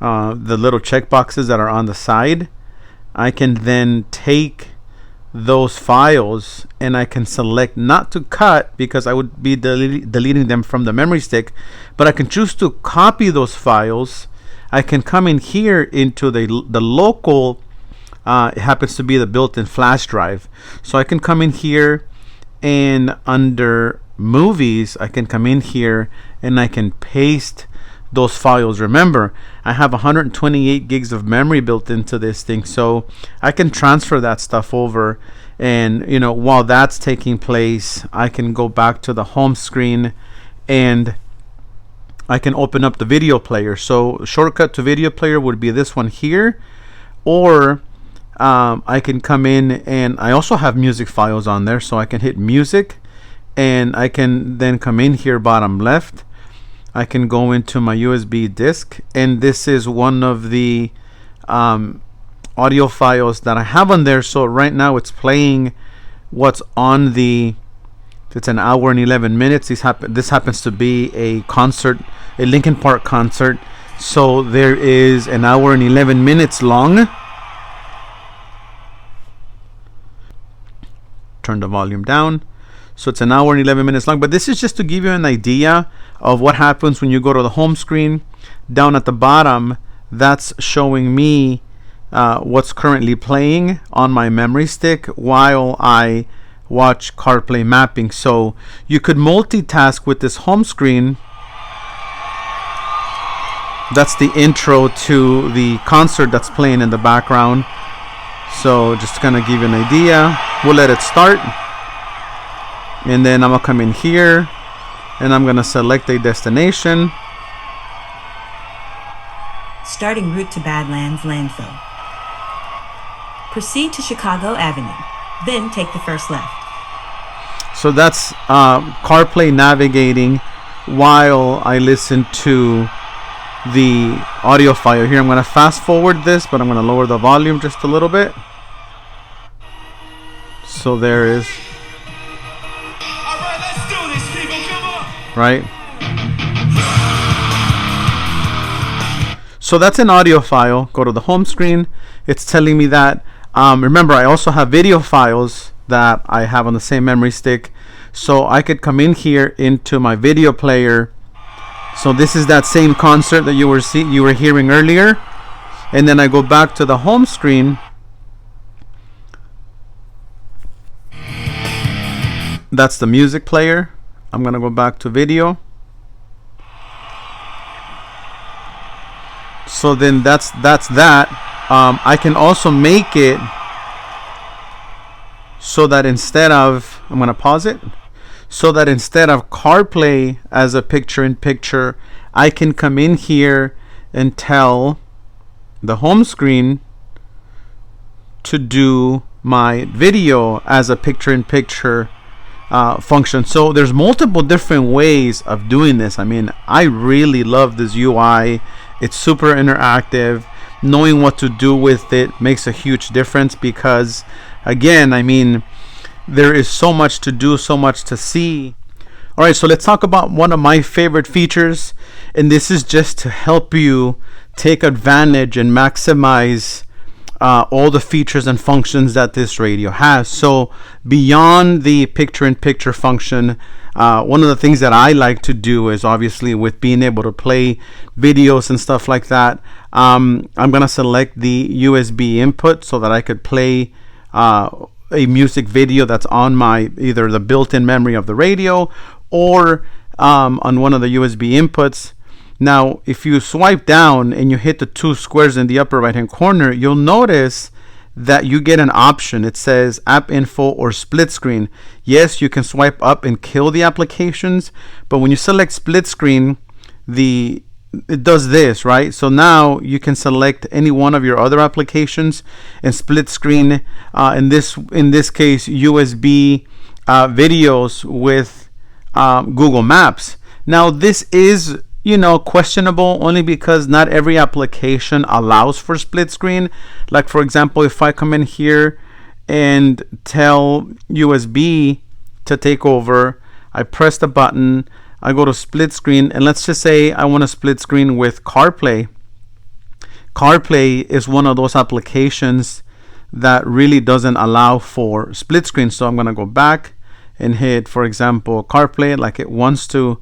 the little check boxes that are on the side. I can then take those files and I can select not to cut because I would be deleting them from the memory stick, but I can choose to copy those files. I can come in here into the local, it happens to be the built-in flash drive. So I can come in here and under movies, I can come in here and I can paste those files. Remember, I have 128 gigs of memory built into this thing, so I can transfer that stuff over. And you know, while that's taking place, I can go back to the home screen and I can open up the video player. So shortcut to video player would be this one here, or I can come in and I also have music files on there, so I can hit music and I can then come in here bottom left. I can go into my USB disk, and this is one of the audio files that I have on there. So right now it's playing what's on the, it's an hour and 11 minutes. This happens to be a concert, a Linkin Park concert. So there is an hour and 11 minutes long. Turn the volume down. So it's an hour and 11 minutes long, but this is just to give you an idea of what happens when you go to the home screen. Down at the bottom, that's showing me what's currently playing on my memory stick while I watch CarPlay mapping. So you could multitask with this home screen. That's the intro to the concert that's playing in the background. So just gonna give you an idea. We'll let it start. And then I'm gonna come in here and I'm gonna select a destination. Starting route to Badlands Landfill. Proceed to Chicago Avenue. Then take the first left. So that's CarPlay navigating while I listen to the audio file here. I'm gonna fast forward this, but I'm gonna lower the volume just a little bit. So there is. Right? So that's an audio file. Go to the home screen. It's telling me that. Remember, I also have video files that I have on the same memory stick. So I could come in here into my video player. So this is that same concert that you were hearing earlier. and then I go back to the home screen, that's the music player. I'm gonna go back to video. So then that's that. I can also make it so that instead of, I'm gonna pause it, so that instead of CarPlay as a picture-in-picture, I can come in here and tell the home screen to do my video as a picture-in-picture function. So there's multiple different ways of doing this. I mean, I really love this UI. It's super interactive. Knowing what to do with it makes a huge difference because, again, I mean, there is so much to do, so much to see. All right, so let's talk about one of my favorite features, and this is just to help you take advantage and maximize all the features and functions that this radio has. So beyond the picture-in-picture function, one of the things that I like to do is obviously with being able to play videos and stuff like that, I'm gonna select the USB input so that I could play a music video that's on my either the built-in memory of the radio or on one of the USB inputs. Now, if you swipe down and you hit the two squares in the upper right hand corner, you'll notice that you get an option. It says app info or split screen. Yes, you can swipe up and kill the applications, but when you select split screen, it does this, right? So now you can select any one of your other applications and split screen, in this case, USB videos with Google Maps. Now, this is questionable only because not every application allows for split screen. Like, for example, if I come in here and tell USB to take over, I press the button, I go to split screen, and let's just say I want to split screen with CarPlay. CarPlay is one of those applications that really doesn't allow for split screen. So I'm going to go back and hit, for example, CarPlay. Like it wants to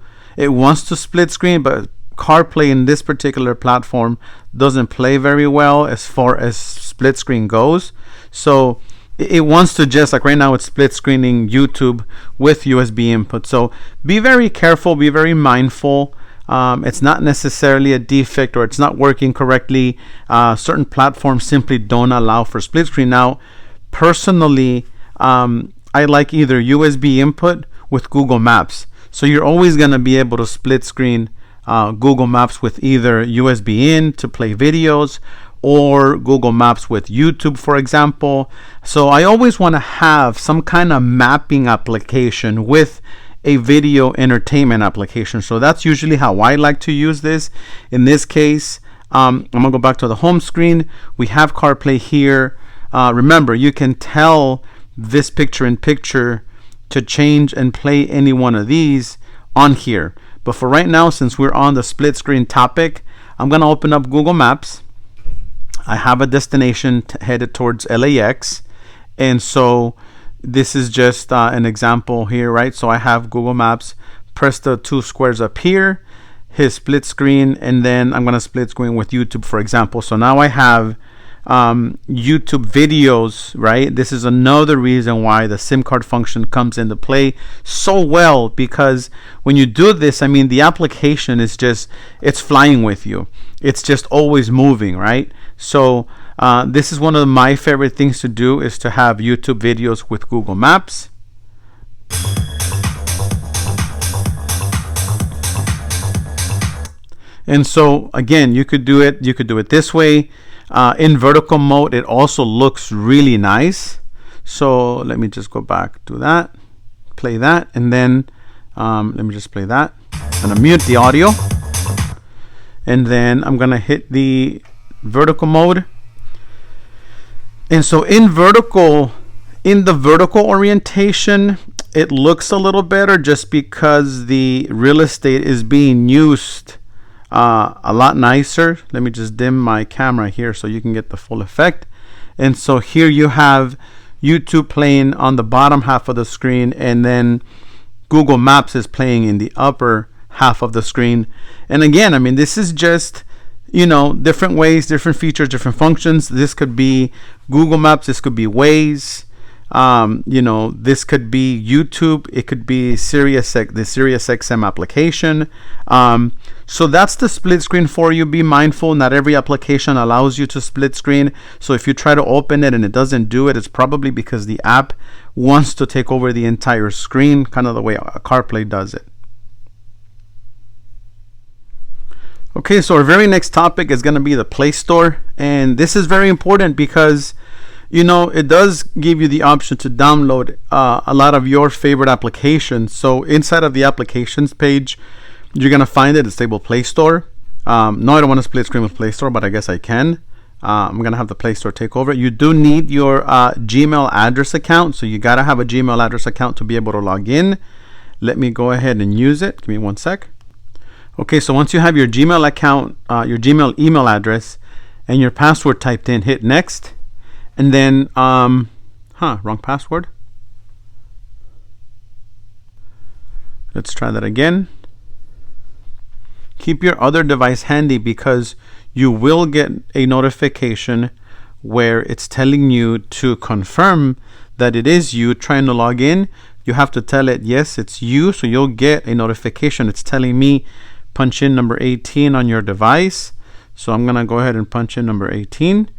split screen, but CarPlay in this particular platform doesn't play very well as far as split screen goes. So it wants to just, like right now it's split screening YouTube with USB input. So be very careful, be very mindful. It's not necessarily a defect or it's not working correctly. Certain platforms simply don't allow for split screen. Now, personally, I like either USB input with Google Maps. So you're always going to be able to split screen Google Maps with either USB in to play videos or Google Maps with YouTube, for example. So I always want to have some kind of mapping application with a video entertainment application. So that's usually how I like to use this. In this case, I'm going to go back to the home screen. We have CarPlay here. Remember, you can tell this picture-in-picture to change and play any one of these on here. But for right now, since we're on the split screen topic, I'm going to open up Google Maps. I have a destination headed towards LAX. And so this is just an example here, right? So I have Google Maps, press the two squares up here, hit split screen, and then I'm going to split screen with YouTube, for example. So now I have YouTube videos, right? This is another reason why the SIM card function comes into play so well, because when you do this, I mean, the application is just, it's flying with you. It's just always moving, right? So this is one of my favorite things to do, is to have YouTube videos with Google Maps. And so again, you could do it this way. In vertical mode, it also looks really nice. So let me just go back to that, play that, and then let me just play that. I'm gonna mute the audio, and then I'm gonna hit the vertical mode. And so in the vertical orientation, it looks a little better just because the real estate is being used a lot nicer. Let me just dim my camera here so you can get the full effect. And so here you have YouTube playing on the bottom half of the screen, and then Google Maps is playing in the upper half of the screen. And again, I mean, this is just different ways, different features, different functions. This could be Google Maps. This could be Waze. This could be YouTube. It could be the SiriusXM application. So that's the split screen for you. Be mindful, not every application allows you to split screen. So if you try to open it and it doesn't do it, it's probably because the app wants to take over the entire screen, kind of the way CarPlay does it. Okay, so our very next topic is going to be the Play Store. And this is very important because it does give you the option to download a lot of your favorite applications. So inside of the applications page, you're going to find it. It's labeled Play Store. No, I don't want to split screen with Play Store, but I guess I can. I'm going to have the Play Store take over. You do need your Gmail address account. So you got to have a Gmail address account to be able to log in. Let me go ahead and use it. Give me one sec. Okay, so once you have your Gmail account, your Gmail email address, and your password typed in, hit next. And then, wrong password. Let's try that again. Keep your other device handy because you will get a notification where it's telling you to confirm that it is you trying to log in. You have to tell it, yes, it's you. So you'll get a notification. It's telling me punch in number 18 on your device. So I'm going to go ahead and punch in number 18.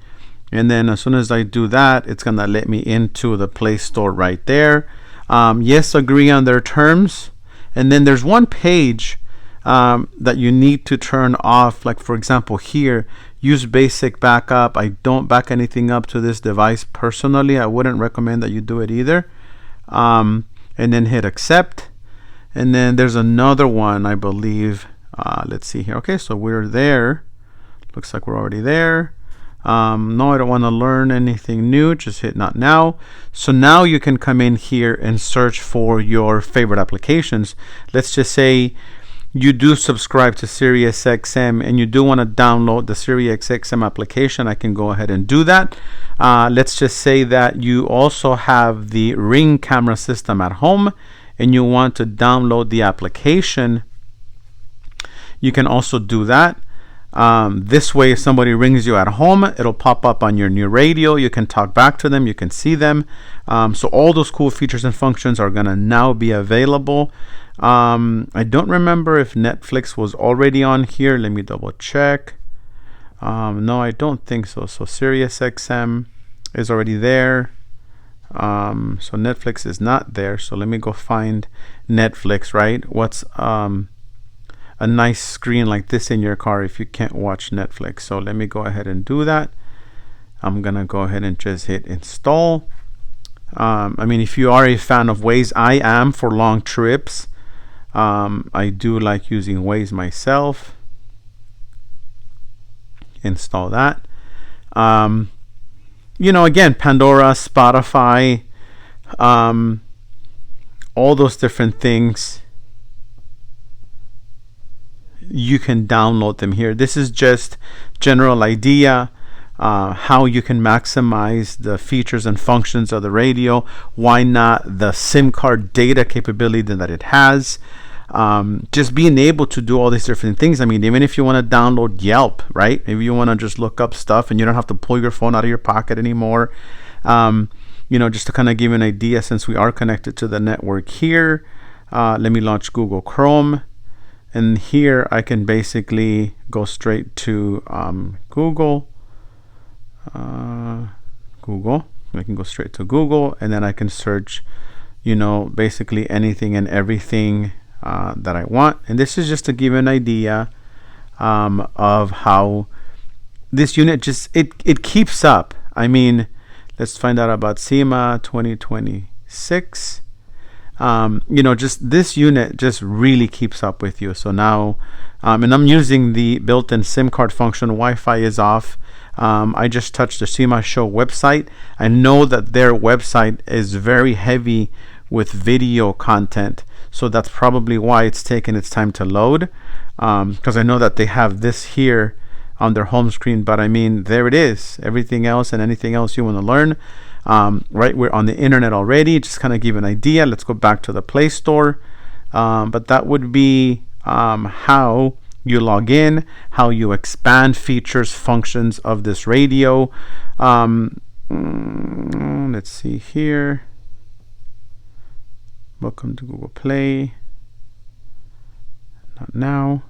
And then as soon as I do that, it's going to let me into the Play Store right there. Yes, agree on their terms. And then there's one page that you need to turn off. Like, for example, here, use basic backup. I don't back anything up to this device personally. I wouldn't recommend that you do it either. And then hit accept. And then there's another one, I believe. Let's see here. Okay, so we're there. Looks like we're already there. No, I don't want to learn anything new. Just hit not now. So now you can come in here and search for your favorite applications. Let's just say you do subscribe to SiriusXM and you do want to download the SiriusXM application. I can go ahead and do that. Let's just say that you also have the Ring camera system at home and you want to download the application. You can also do that. This way, if somebody rings you at home, it'll pop up on your new radio. You can talk back to them. You can see them. So all those cool features and functions are going to now be available. I don't remember if Netflix was already on here. Let me double check. No, I don't think so. So SiriusXM is already there. So Netflix is not there. So let me go find Netflix, right? What's a nice screen like this in your car if you can't watch Netflix? So let me go ahead and do that. I'm gonna go ahead and just hit install. I mean, if you are a fan of Waze, I am for long trips. I do like using Waze myself. Install that. Again, Pandora, Spotify, all those different things. You can download them here. This is just general idea, how you can maximize the features and functions of the radio. Why not the SIM card data capability that it has? Just being able to do all these different things. I mean, even if you want to download Yelp, right? Maybe you want to just look up stuff and you don't have to pull your phone out of your pocket anymore. Just to kind of give you an idea, since we are connected to the network here, let me launch Google Chrome. And here I can basically go straight to Google. I can go straight to Google, and then I can search, basically anything and everything that I want. And this is just to give you an idea of how this unit it keeps up. I mean, let's find out about SEMA 2026. Just this unit just really keeps up with you. So now, and I'm using the built-in SIM card function. Wi-Fi is off. I just touched the SEMA Show website. I know that their website is very heavy with video content. So that's probably why it's taken its time to load. Because I know that they have this here on their home screen, but I mean, there it is. Everything else and anything else you want to learn. Right, we're on the internet already. Just kind of give an idea. Let's go back to the Play Store. But that would be how you log in, how you expand features, functions of this radio. Let's see here. Welcome to Google Play. Not now.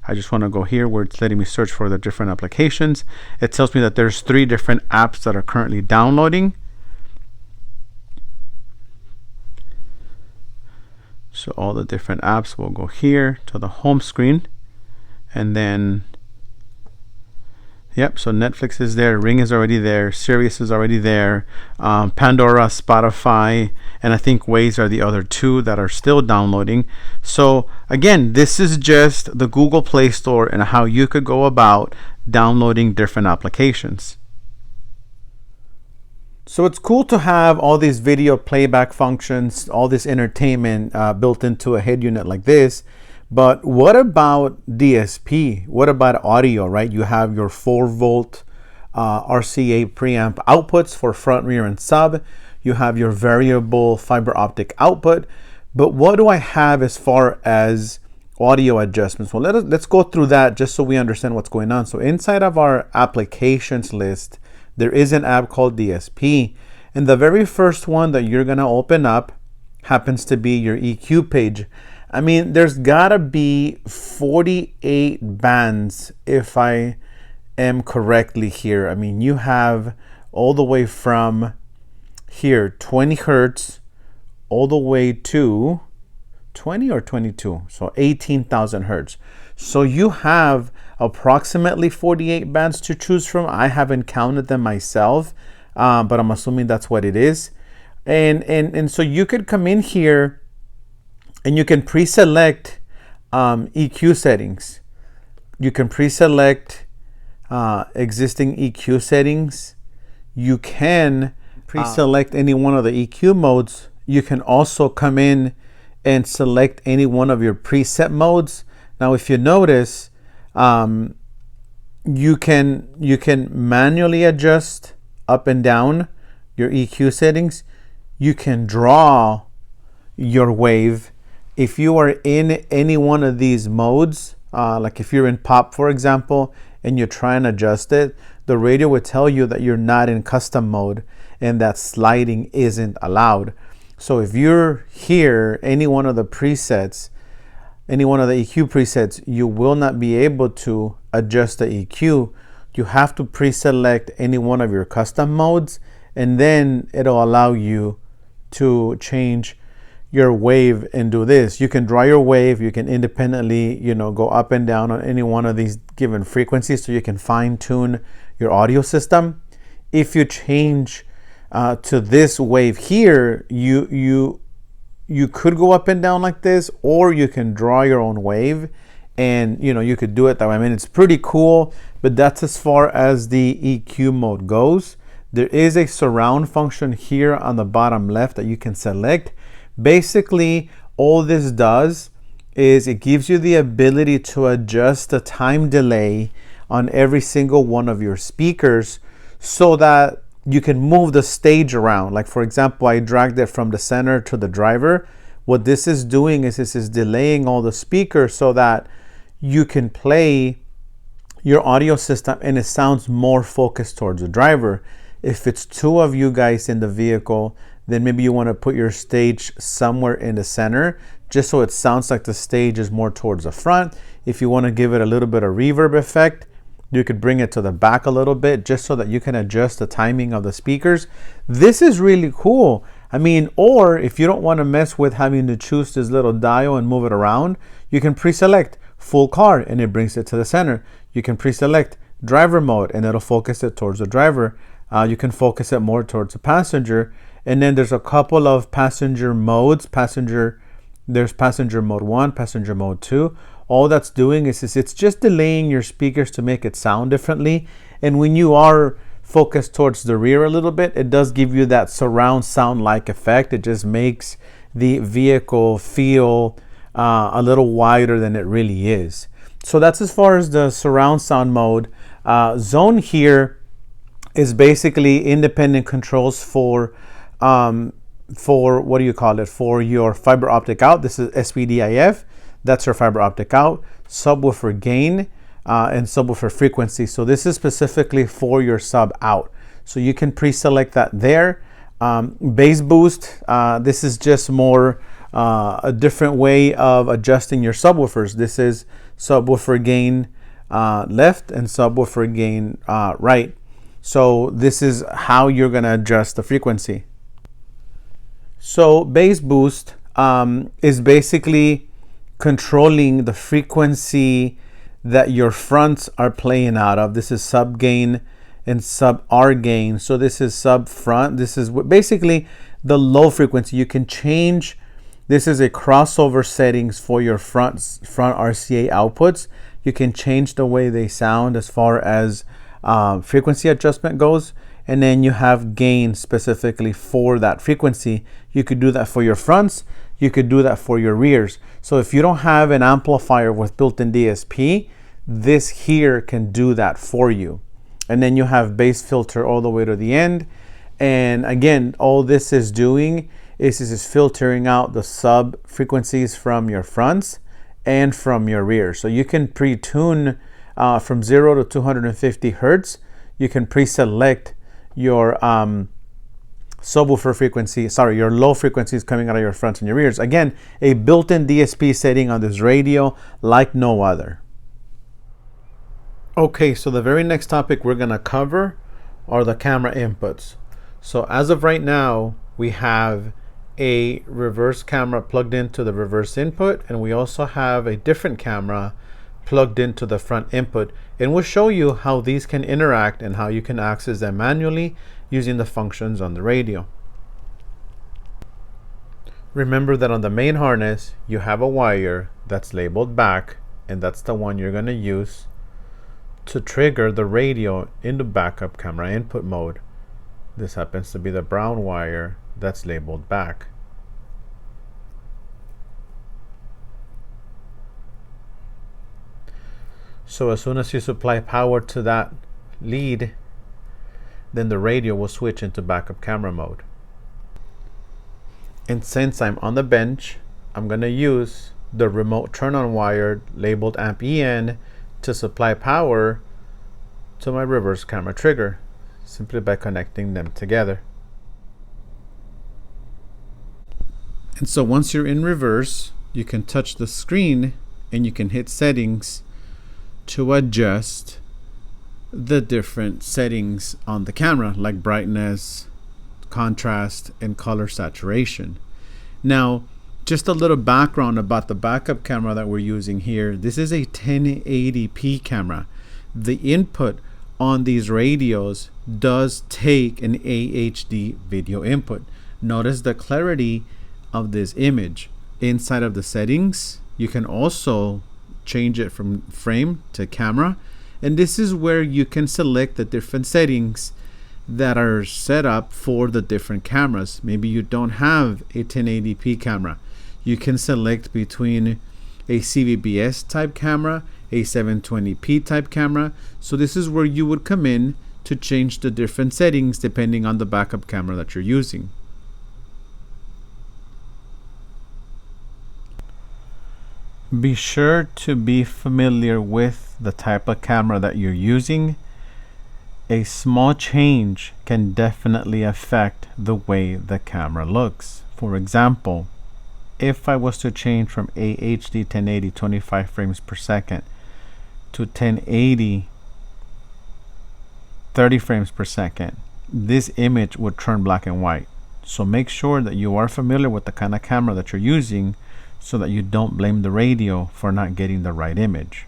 I just want to go here where it's letting me search for the different applications. It tells me that there's 3 different apps that are currently downloading. So all the different apps will go here to the home screen. And then, yep, so Netflix is there, Ring is already there, Sirius is already there, Pandora, Spotify, and I think Waze are the other 2 that are still downloading. So again, this is just the Google Play Store and how you could go about downloading different applications. So it's cool to have all these video playback functions, all this entertainment built into a head unit like this. But what about DSP? What about audio, right? You have your 4-volt RCA preamp outputs for front, rear, and sub. You have your variable fiber optic output. But what do I have as far as audio adjustments? Well, let's go through that just so we understand what's going on. So inside of our applications list, there is an app called DSP. And the very first one that you're going to open up happens to be your EQ page. I mean, there's gotta be 48 bands if I am correctly here. I mean, you have all the way from here, 20 hertz, all the way to 20 or 22, so 18,000 hertz. So you have approximately 48 bands to choose from. I haven't counted them myself, but I'm assuming that's what it is. And so you could come in here and you can pre-select EQ settings. You can pre-select existing EQ settings. You can pre-select any one of the EQ modes. You can also come in and select any one of your preset modes. Now, if you notice, you can manually adjust up and down your EQ settings. You can draw your wave. If you are in any one of these modes, like if you're in pop, for example, and you try and adjust it, the radio would tell you that you're not in custom mode and that sliding isn't allowed. So if you're here, any one of the presets, any one of the EQ presets, you will not be able to adjust the EQ. You have to pre-select any one of your custom modes, and then it'll allow you to change your wave and do this. You can draw your wave. You can independently, go up and down on any one of these given frequencies, so you can fine tune your audio system. If you change to this wave here, you could go up and down like this, or you can draw your own wave, and you could do it that way. I mean, it's pretty cool, but that's as far as the EQ mode goes. There is a surround function here on the bottom left that you can select. Basically, all this does is it gives you the ability to adjust the time delay on every single one of your speakers so that you can move the stage around. Like, for example, I dragged it from the center to the driver. What this is doing is this is delaying all the speakers so that you can play your audio system and it sounds more focused towards the driver. If it's 2 of you guys in the vehicle, then maybe you want to put your stage somewhere in the center just so it sounds like the stage is more towards the front. If you want to give it a little bit of reverb effect, you could bring it to the back a little bit just so that you can adjust the timing of the speakers. This is really cool. I mean, or if you don't want to mess with having to choose this little dial and move it around, you can pre-select full car and it brings it to the center. You can pre-select driver mode and it'll focus it towards the driver. You can focus it more towards the passenger. And then there's a couple of passenger modes. There's passenger mode 1, passenger mode 2. All that's doing is it's just delaying your speakers to make it sound differently. And when you are focused towards the rear a little bit, it does give you that surround sound like effect. It just makes the vehicle feel a little wider than it really is. So that's as far as the surround sound mode. Zone here is basically independent controls for what do you call it, for your fiber optic out. This is SPDIF. That's your fiber optic out. Subwoofer gain and subwoofer frequency. So this is specifically for your sub out. So you can pre-select that there. Bass boost, this is just more a different way of adjusting your subwoofers. This is subwoofer gain left and subwoofer gain right. So this is how you're going to adjust the frequency. So bass boost is basically controlling the frequency that your fronts are playing out of. This is sub gain and sub R gain. So this is sub front. This is basically the low frequency. You can change. This is a crossover settings for your front RCA outputs. You can change the way they sound as far as frequency adjustment goes. And then you have gain specifically for that frequency. You could do that for your fronts. You could do that for your rears. So if you don't have an amplifier with built-in DSP, this here can do that for you. And then you have bass filter all the way to the end. And again, all this is doing is filtering out the sub frequencies from your fronts and from your rear. So you can pre-tune from 0 to 250 hertz. You can pre-select your subwoofer frequency, your low frequencies coming out of your fronts and your rears. Again, a built-in DSP setting on this radio like no other. Okay, so the very next topic we're gonna cover are the camera inputs. So as of right now, we have a reverse camera plugged into the reverse input, and we also have a different camera plugged into the front input. And we'll show you how these can interact and how you can access them manually using the functions on the radio. Remember that on the main harness, you have a wire that's labeled back, and that's the one you're going to use to trigger the radio into backup camera input mode. This happens to be the brown wire that's labeled back. So as soon as you supply power to that lead, then the radio will switch into backup camera mode. And since I'm on the bench, I'm going to use the remote turn on wire labeled amp EN to supply power to my reverse camera trigger, simply by connecting them together. And so once you're in reverse, you can touch the screen and you can hit settings to adjust the different settings on the camera, like brightness, contrast, and color saturation. Now, just a little background about the backup camera that we're using here. This is a 1080p camera. The input on these radios does take an AHD video input. Notice the clarity of this image. Inside of the settings, you can also change it from frame to camera, and this is where you can select the different settings that are set up for the different cameras. Maybe you don't have a 1080p camera. You can select between a CVBS type camera, a 720p type camera. So this is where you would come in to change the different settings depending on the backup camera that you're using. Be sure to be familiar with the type of camera that you're using. A small change can definitely affect the way the camera looks. For example, if I was to change from AHD 1080 25 frames per second to 1080 30 frames per second, this image would turn black and white. So make sure that you are familiar with the kind of camera that you're using, so that you don't blame the radio for not getting the right image.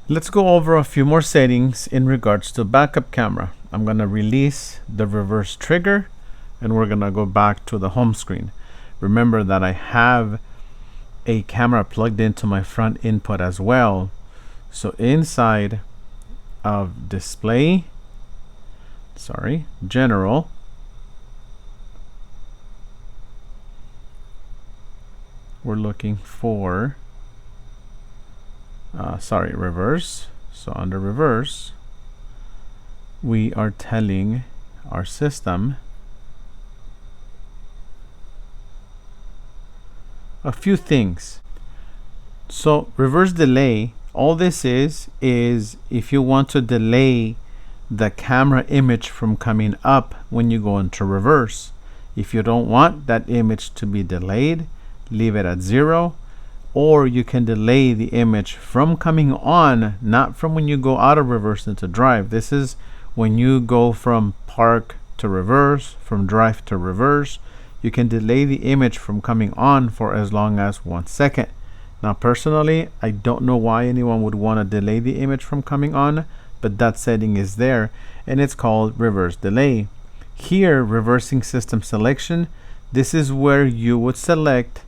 Let's go over a few more settings in regards to backup camera. I'm going to release the reverse trigger and we're going to go back to the home screen. Remember that I have a camera plugged into my front input as well. So inside of general, we're looking for reverse. So under reverse, we are telling our system a few things. So reverse delay, all this is if you want to delay the camera image from coming up when you go into reverse. If you don't want that image to be delayed, leave it at 0, or you can delay the image from coming on, not from when you go out of reverse into drive. This is when you go from park to reverse, from drive to reverse. You can delay the image from coming on for as long as 1 second. Now personally, I don't know why anyone would want to delay the image from coming on, but that setting is there, and it's called reverse delay. Here, reversing system selection, this is where you would select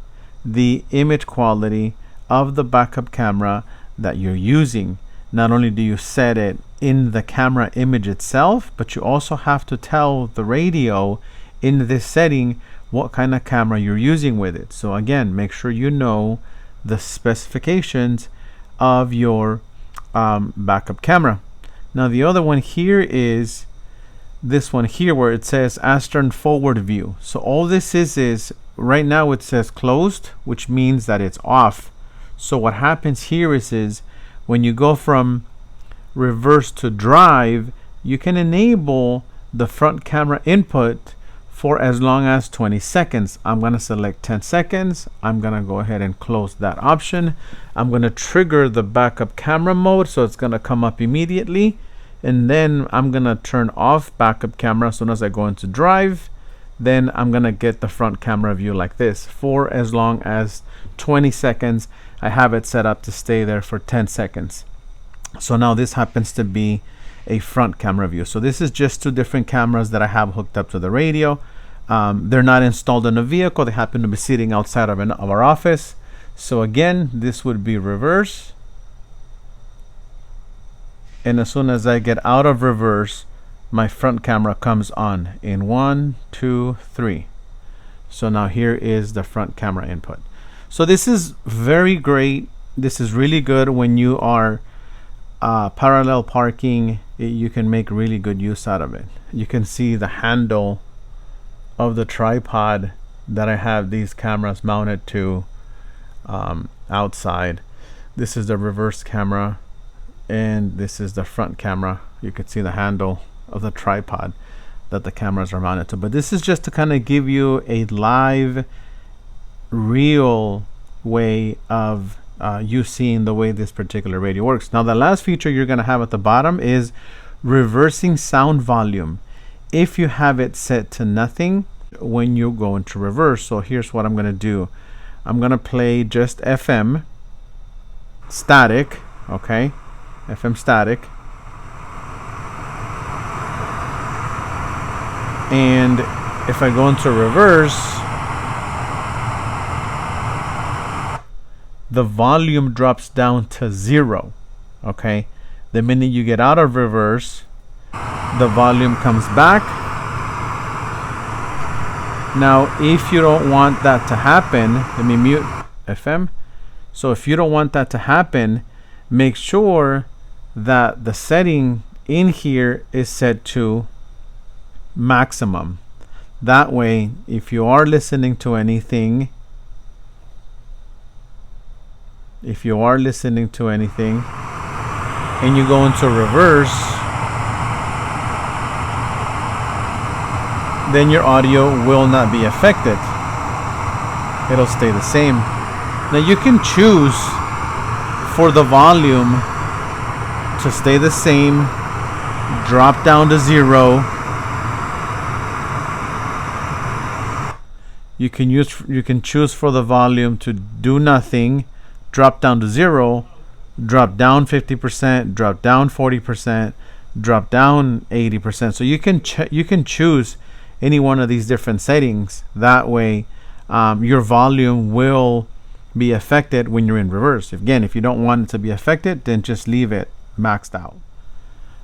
the image quality of the backup camera that you're using. Not only do you set it in the camera image itself, but you also have to tell the radio in this setting what kind of camera you're using with it. So again, make sure you know the specifications of your backup camera. Now the other one here is this one here where it says astern forward view. So all this is right now it says closed, which means that it's off. So what happens here is when you go from reverse to drive, you can enable the front camera input for as long as 20 seconds. I'm going to select 10 seconds. I'm going to go ahead and close that option. I'm going to trigger the backup camera mode, so it's going to come up immediately. And then I'm going to turn off backup camera as soon as I go into drive. Then I'm going to get the front camera view like this for as long as 20 seconds. I have it set up to stay there for 10 seconds. So now this happens to be a front camera view. So this is just two different cameras that I have hooked up to the radio. They're not installed in a vehicle. They happen to be sitting outside of our office. So again, this would be reverse. And as soon as I get out of reverse, my front camera comes on in 1, 2, 3. So now here is the front camera input. So this is very great. This is really good when you are parallel parking. You can make really good use out of it. You can see the handle of the tripod that I have these cameras mounted to outside. This is the reverse camera, and this is the front camera. You can see the handle of the tripod that the cameras are mounted to. But this is just to kind of give you a live, real way of you seeing the way this particular radio works. Now the last feature you're going to have at the bottom is reversing sound volume if you have it set to nothing when you go into reverse. So here's what I'm going to do. I'm going to play just FM static, okay, FM static, and if I go into reverse, the volume drops down to 0. Okay, the minute you get out of reverse, the volume comes back. Now if you don't want that to happen, let me mute FM. So if you don't want that to happen, make sure that the setting in here is set to maximum. That way, if you are listening to anything, and you go into reverse, then your audio will not be affected. It'll stay the same. Now you can choose for the volume to stay the same, drop down to 0. You can choose for the volume to do nothing, drop down to 0, drop down 50%, drop down 40%, drop down 80%. So you can choose any one of these different settings. That way your volume will be affected when you're in reverse. Again, if you don't want it to be affected, then just leave it maxed out.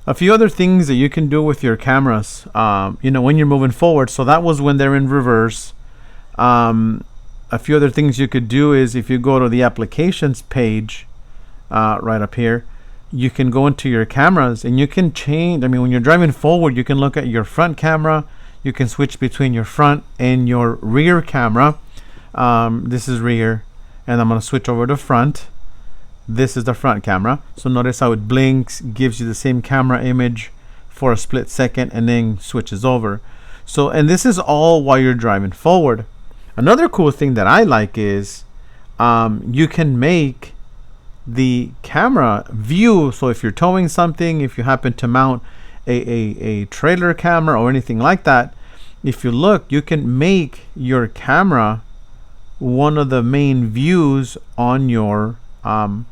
A few other things that you can do with your cameras, when you're moving forward. So that was when they're in reverse. A few other things you could do is if you go to the applications page right up here, you can go into your cameras and you can change. When you're driving forward, you can look at your front camera. You can switch between your front and your rear camera. This is rear, and I'm going to switch over to front. This is the front camera. So notice how it blinks, gives you the same camera image for a split second, and then switches over. So, and this is all while you're driving forward. Another cool thing that I like is you can make the camera view. So if you're towing something, if you happen to mount a trailer camera or anything like that, if you look, you can make your camera one of the main views on your home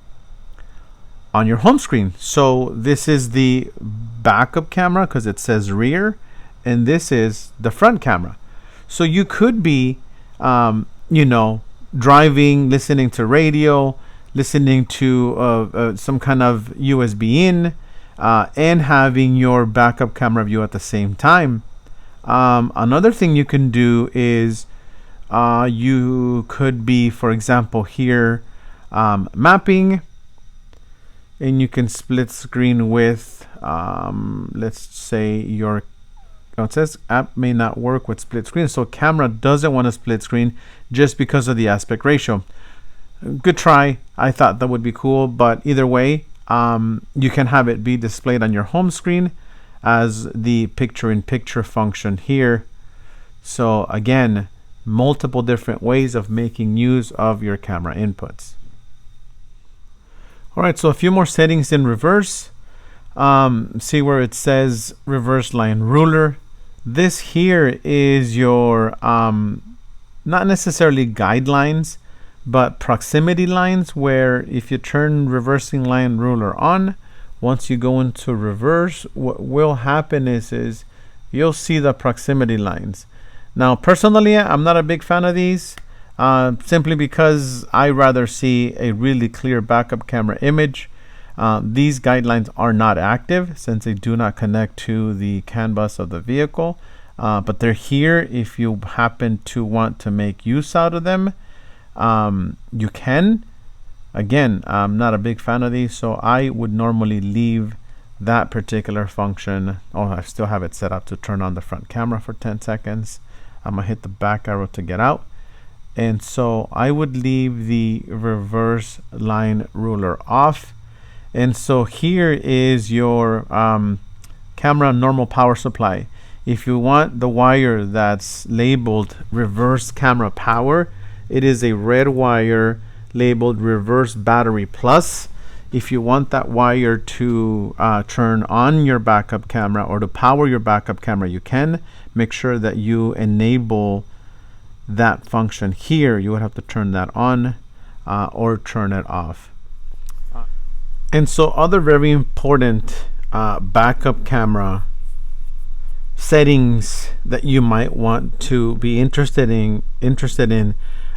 screen. So this is the backup camera because it says rear, and this is the front camera. So you could be driving, listening to radio, listening to some kind of USB in, and having your backup camera view at the same time. Another thing you can do is you could be, for example, here mapping, and you can split screen with let's say it says app may not work with split screen, so camera doesn't want to split screen just because of the aspect ratio. Good try. I thought that would be cool, but either way, you can have it be displayed on your home screen as the picture-in-picture function here. So again, multiple different ways of making use of your camera inputs. All right, so a few more settings in reverse. See where it says reverse line ruler. This here is your not necessarily guidelines, but proximity lines, where if you turn reversing line ruler on, once you go into reverse, what will happen is you'll see the proximity lines. Now, personally, I'm not a big fan of these, simply because I rather see a really clear backup camera image. These guidelines are not active since they do not connect to the CAN bus of the vehicle, but they're here if you happen to want to make use out of them. You can. Again, I'm not a big fan of these, so I would normally leave that particular function. Oh, I still have it set up to turn on the front camera for 10 seconds. I'm gonna hit the back arrow to get out. And so I would leave the reverse line ruler off. And so here is your camera normal power supply. If you want the wire that's labeled reverse camera power, it is a red wire labeled reverse battery plus. If you want that wire to turn on your backup camera or to power your backup camera, you can. Make sure that you enable that function here. You would have to turn that on or turn it off. And so other very important backup camera settings that you might want to be interested in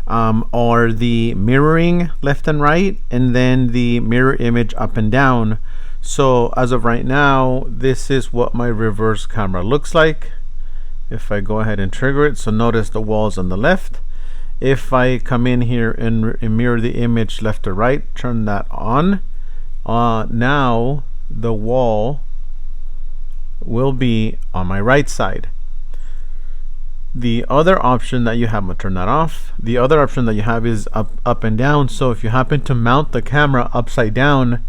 are the mirroring left and right, and then the mirror image up and down. So as of right now, this is what my reverse camera looks like. If I go ahead and trigger it, so notice the walls on the left. If I come in here and mirror the image left to right, turn that on, now the wall will be on my right side. The other option that you have, I'm gonna turn that off. The other option that you have is up and down. So if you happen to mount the camera upside down,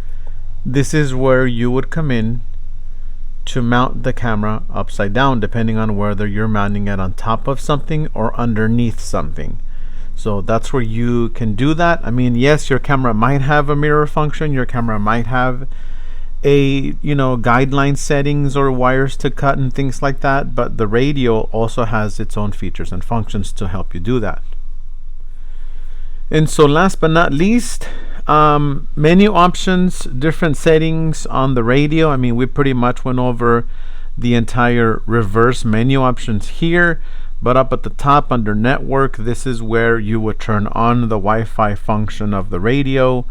this is where you would come in to mount the camera upside down, depending on whether you're mounting it on top of something or underneath something. So that's where you can do that. I mean, yes, your camera might have a mirror function, your camera might have a guideline settings or wires to cut and things like that, but the radio also has its own features and functions to help you do that. And so last but not least, menu options, different settings on the radio. I mean, we pretty much went over the entire reverse menu options here, but up at the top under network, this is where you would turn on the Wi-Fi function of the radio.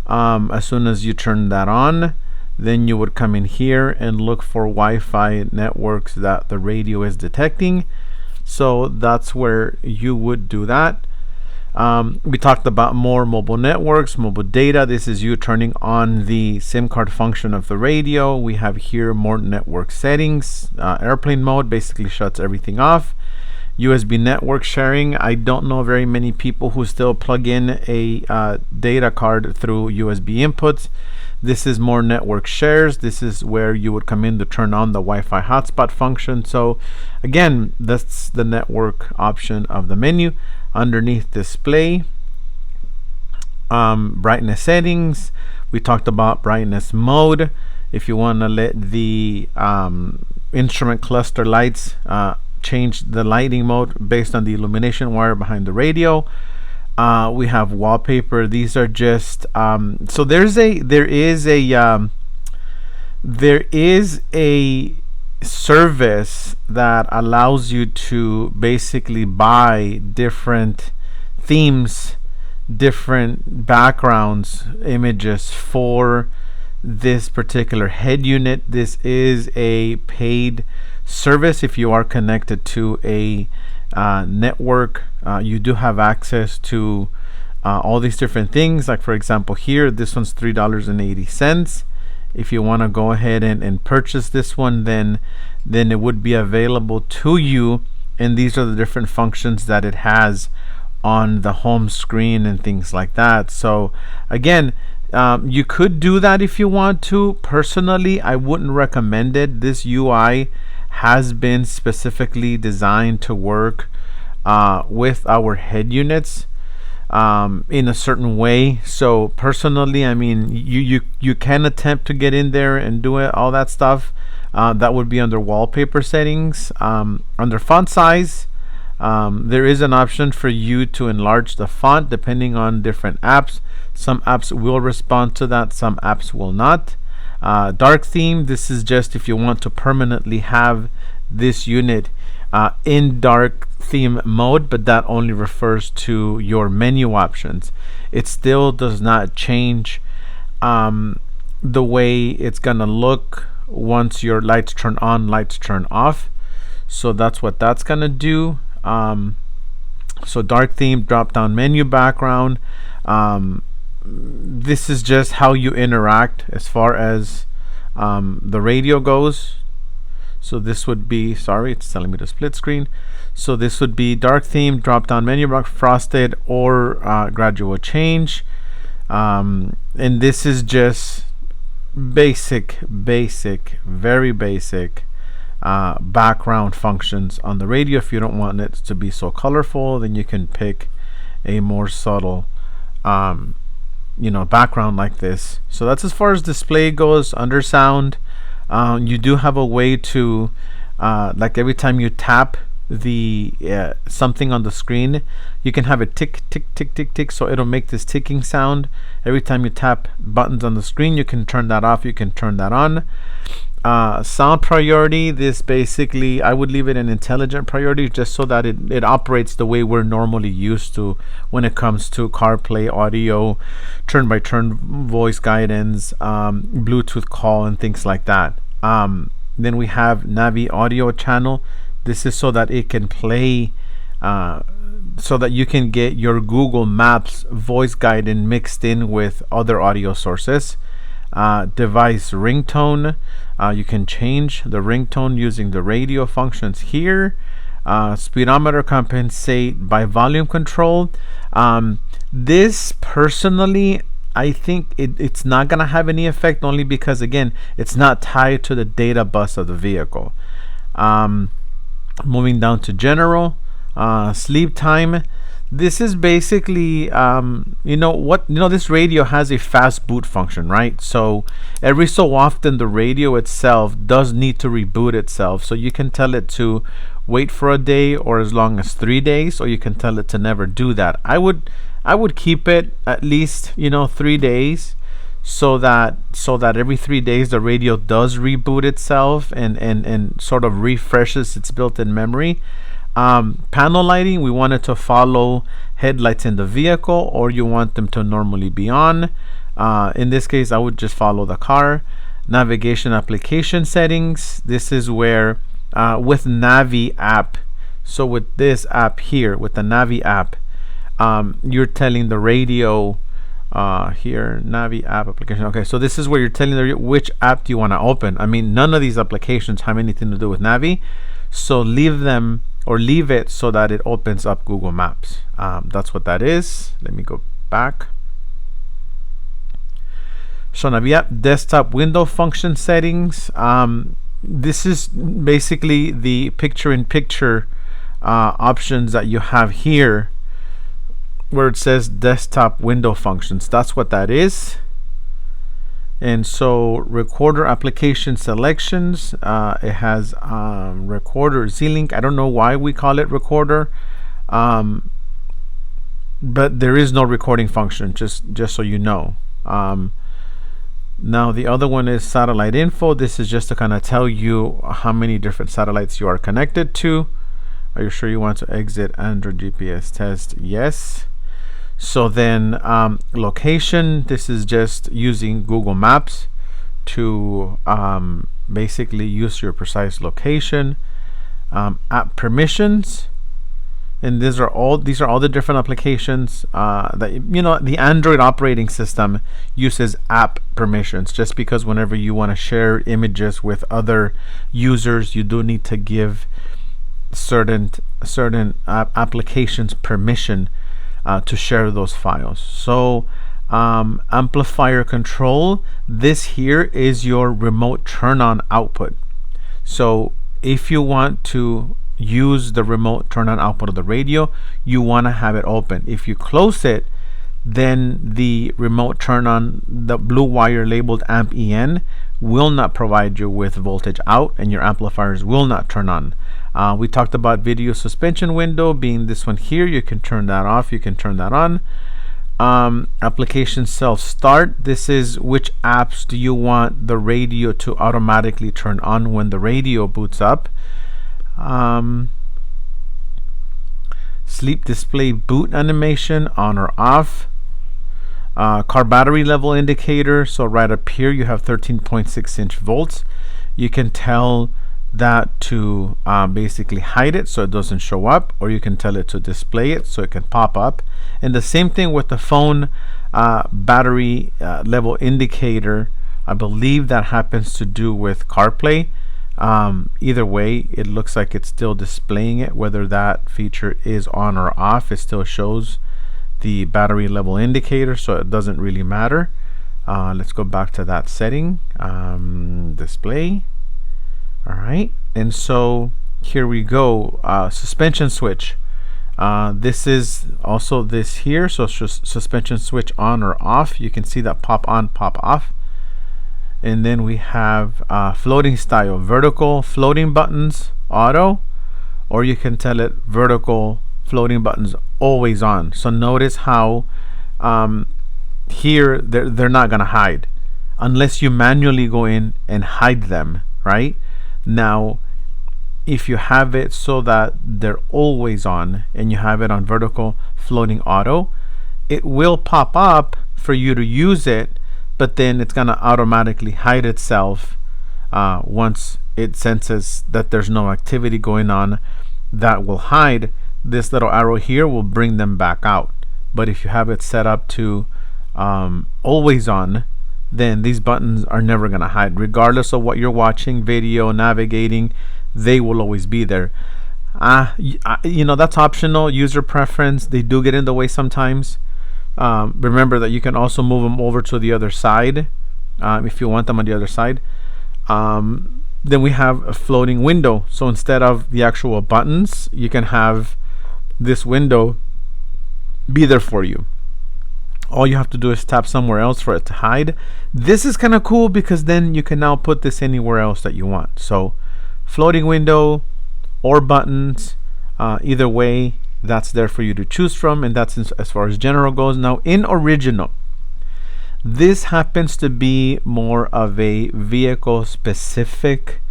As soon as you turn that on, then you would come in here and look for Wi-Fi networks that the radio is detecting. So that's where you would do that. We talked about more mobile networks, mobile data. This is you turning on the SIM card function of the radio. We have here more network settings. Airplane mode basically shuts everything off. USB network sharing. I don't know very many people who still plug in a data card through USB inputs. This is more network shares. This is where you would come in to turn on the Wi-Fi hotspot function. So again, that's the network option of the menu. Underneath display, brightness settings. We talked about brightness mode. If you want to let the instrument cluster lights change the lighting mode based on the illumination wire behind the radio. We have wallpaper. These are just so there is a service that allows you to basically buy different themes, different backgrounds, images for this particular head unit. This is a paid service. If you are connected to a network, you do have access to all these different things. Like for example here, this one's $3.80. If you want to go ahead and purchase this one, then it would be available to you, and these are the different functions that it has on the home screen and things like that. So again, you could do that if you want to. Personally, I wouldn't recommend it. This UI has been specifically designed to work with our head units in a certain way. So personally, I mean, you can attempt to get in there and do it, all that stuff. That would be under wallpaper settings. Under font size, there is an option for you to enlarge the font depending on different apps. Some apps will respond to that, some apps will not. Dark theme, this is just if you want to permanently have this unit in dark theme mode, but that only refers to your menu options. It still does not change the way it's gonna look once your lights turn on, lights turn off. So that's what that's gonna do. So dark theme, drop down menu background. This is just how you interact as far as the radio goes. So this would be, sorry, it's telling me to split screen. So this would be dark theme, drop down menu box, frosted, or gradual change. And this is just basic, very basic background functions on the radio. If you don't want it to be so colorful, then you can pick a more subtle background like this. So that's as far as display goes. Under sound, you do have a way to like every time you tap the something on the screen, you can have it tick tick tick tick tick, so it'll make this ticking sound every time you tap buttons on the screen. You can turn that off, you can turn that on. Sound priority, this basically, I would leave it an intelligent priority just so that it operates the way we're normally used to when it comes to CarPlay audio, turn-by-turn voice guidance, Bluetooth call, and things like that. Then we have Navi audio channel. This is so that it can play so that you can get your Google Maps voice guidance mixed in with other audio sources. Device ringtone, you can change the ringtone using the radio functions here. Speedometer compensate by volume control. This personally, I think it's not gonna have any effect, only because again, it's not tied to the data bus of the vehicle. Moving down to general, sleep time. This is basically this radio has a fast boot function, right? So every so often the radio itself does need to reboot itself. So you can tell it to wait for a day or as long as 3 days, or you can tell it to never do that. I would keep it at least 3 days, so that every 3 days the radio does reboot itself and sort of refreshes its built-in memory. Panel lighting, we want it to follow headlights in the vehicle, or you want them to normally be on. In this case, I would just follow the car. Navigation application settings, this is where with Navi app, so with this app here, with the Navi app, you're telling the radio here, Navi app application. Okay, so this is where you're telling the radio which app do you want to open. I mean, none of these applications have anything to do with Navi, so leave them or leave it so that it opens up Google Maps. That's what that is. Let me go back. So now we have desktop window function settings. This is basically the picture-in-picture options that you have here, where it says desktop window functions. That's what that is. And so recorder application selections, it has recorder Z-Link. I don't know why we call it recorder, but there is no recording function, just so you know. Now the other one is satellite info. This is just to kind of tell you how many different satellites you are connected to. Are you sure you want to exit Android GPS test? Yes. So then location, this is just using Google Maps to basically use your precise location. App permissions, and these are all the different applications that the Android operating system uses app permissions, just because whenever you want to share images with other users, you do need to give certain applications permission to share those files. So amplifier control, this here is your remote turn on output. So if you want to use the remote turn on output of the radio, you want to have it open. If you close it, then the remote turn on, the blue wire labeled amp en, will not provide you with voltage out, and your amplifiers will not turn on. We talked about video suspension window being this one here. You can turn that off, you can turn that on. Application self start, this is which apps do you want the radio to automatically turn on when the radio boots up. Sleep display boot animation, on or off. Car battery level indicator, so right up here you have 13.6 volts. You can tell that to basically hide it so it doesn't show up, or you can tell it to display it so it can pop up. And the same thing with the phone battery level indicator. I believe that happens to do with CarPlay. Either way, it looks like it's still displaying it. Whether that feature is on or off, it still shows the battery level indicator, so it doesn't really matter. Let's go back to that setting, display. All right, and so here we go. Suspension switch, this is also this here, so suspension switch on or off. You can see that pop on, pop off. And then we have floating style, vertical floating buttons, auto, or you can tell it vertical floating buttons always on. So notice how here they're not gonna hide unless you manually go in and hide them, right? Now if you have it so that they're always on and you have it on vertical floating auto, it will pop up for you to use it, but then it's gonna automatically hide itself once it senses that there's no activity going on. That will hide. This little arrow here will bring them back out. But if you have it set up to always on, then these buttons are never gonna hide, regardless of what you're watching, video, navigating, they will always be there. That's optional, user preference. They do get in the way sometimes. Remember that you can also move them over to the other side if you want them on the other side. Then we have a floating window, so instead of the actual buttons, you can have this window be there for you. All you have to do is tap somewhere else for it to hide. This is kind of cool because then you can now put this anywhere else that you want. So floating window or buttons, either way, that's there for you to choose from, and that's as far as general goes. Now in original, this happens to be more of a vehicle specific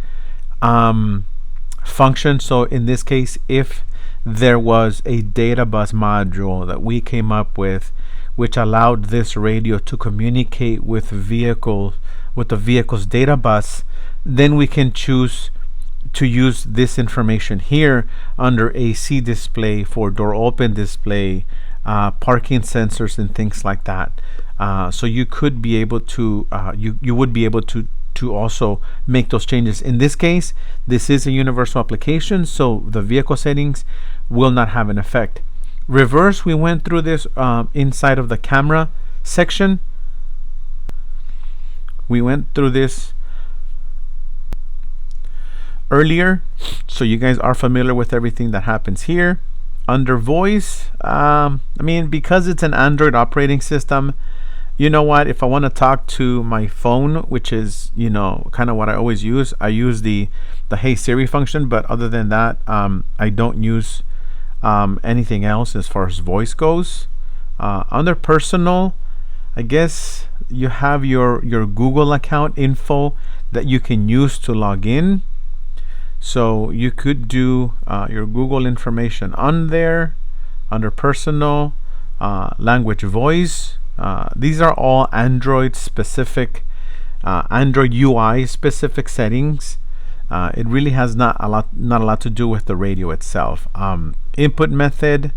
function. So in this case, if there was a data bus module that we came up with which allowed this radio to communicate with the vehicle's data bus, then we can choose to use this information here under AC display for door open display, parking sensors and things like that. So you could be able to you would be able to to also make those changes. In this case, this is a universal application, so the vehicle settings will not have an effect. Reverse, we went through this inside of the camera section. We went through this earlier, so you guys are familiar with everything that happens here. Under voice, I mean, because it's an Android operating system, you know what, if I want to talk to my phone, which is, you know, kind of what I always use, I use the Hey Siri function, but other than that, I don't use anything else as far as voice goes. Under personal, I guess you have your Google account info that you can use to log in. So you could do your Google information on there. Under personal, language, voice. These are all Android specific, Android UI specific settings. It really has not a lot to do with the radio itself. Input method,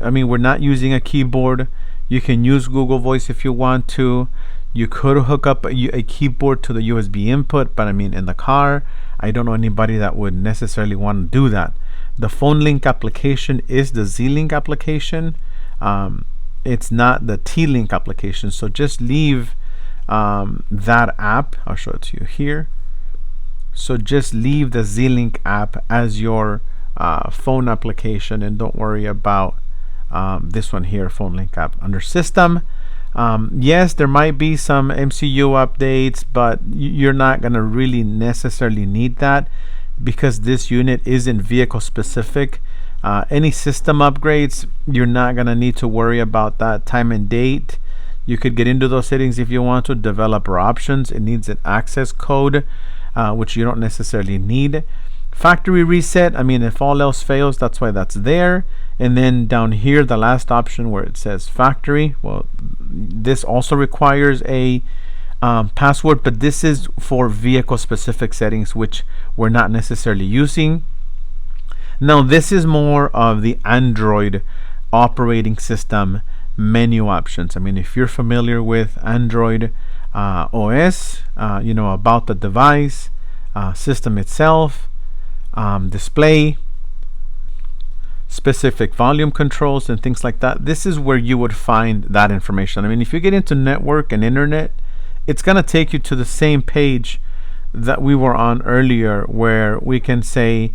I mean, we're not using a keyboard. You can use Google Voice if you want to. You could hook up a keyboard to the USB input, but I mean, in the car, I don't know anybody that would necessarily want to do that. The phone link application is the Z-Link application. It's not the T-Link application, so just leave that app. I'll show it to you here. So just leave the Z-Link app as your phone application, and don't worry about this one here, phone link app. Under system, yes, there might be some MCU updates, but you're not going to really necessarily need that because this unit isn't vehicle specific. Any system upgrades, you're not going to need to worry about that. Time and date, you could get into those settings if you want to. Developer options, it needs an access code, which you don't necessarily need. Factory reset, I mean, if all else fails, that's why that's there. And then down here, the last option where it says factory, well, this also requires a password, but this is for vehicle specific settings, which we're not necessarily using. Now, this is more of the Android operating system menu options. I mean, if you're familiar with Android OS, you know about the device, system itself, display, specific volume controls, and things like that. This is where you would find that information. I mean, if you get into network and internet, it's going to take you to the same page that we were on earlier, where we can say,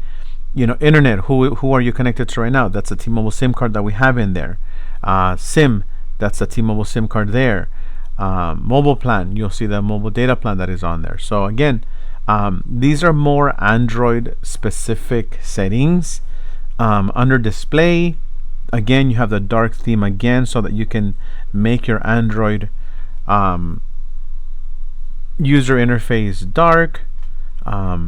you know, internet, who are you connected to right now? That's a T-Mobile SIM card that we have in there. SIM, that's a T-Mobile SIM card there. Mobile plan, you'll see the mobile data plan that is on there. So again, these are more Android specific settings. Under display, again, you have the dark theme again, so that you can make your Android user interface dark.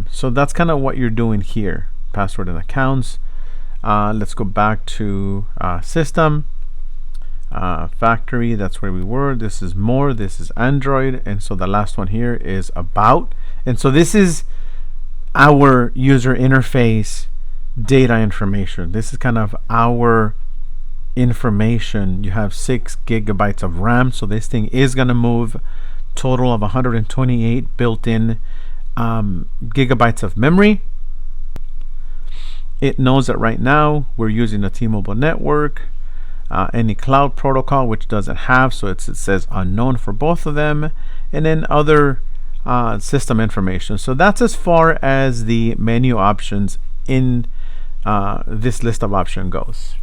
So that's kind of what you're doing here. Password and accounts. Let's go back to system, factory, that's where we were. This is more, this is Android, and so the last one here is about. And so this is our user interface data information. This is kind of our information. You have 6 gigabytes of RAM, so this thing is going to move total of 128 built-in gigabytes of memory. It knows that right now we're using a T-Mobile network, any cloud protocol, which doesn't have, so it says unknown for both of them, and then other system information. So that's as far as the menu options in this list of options goes.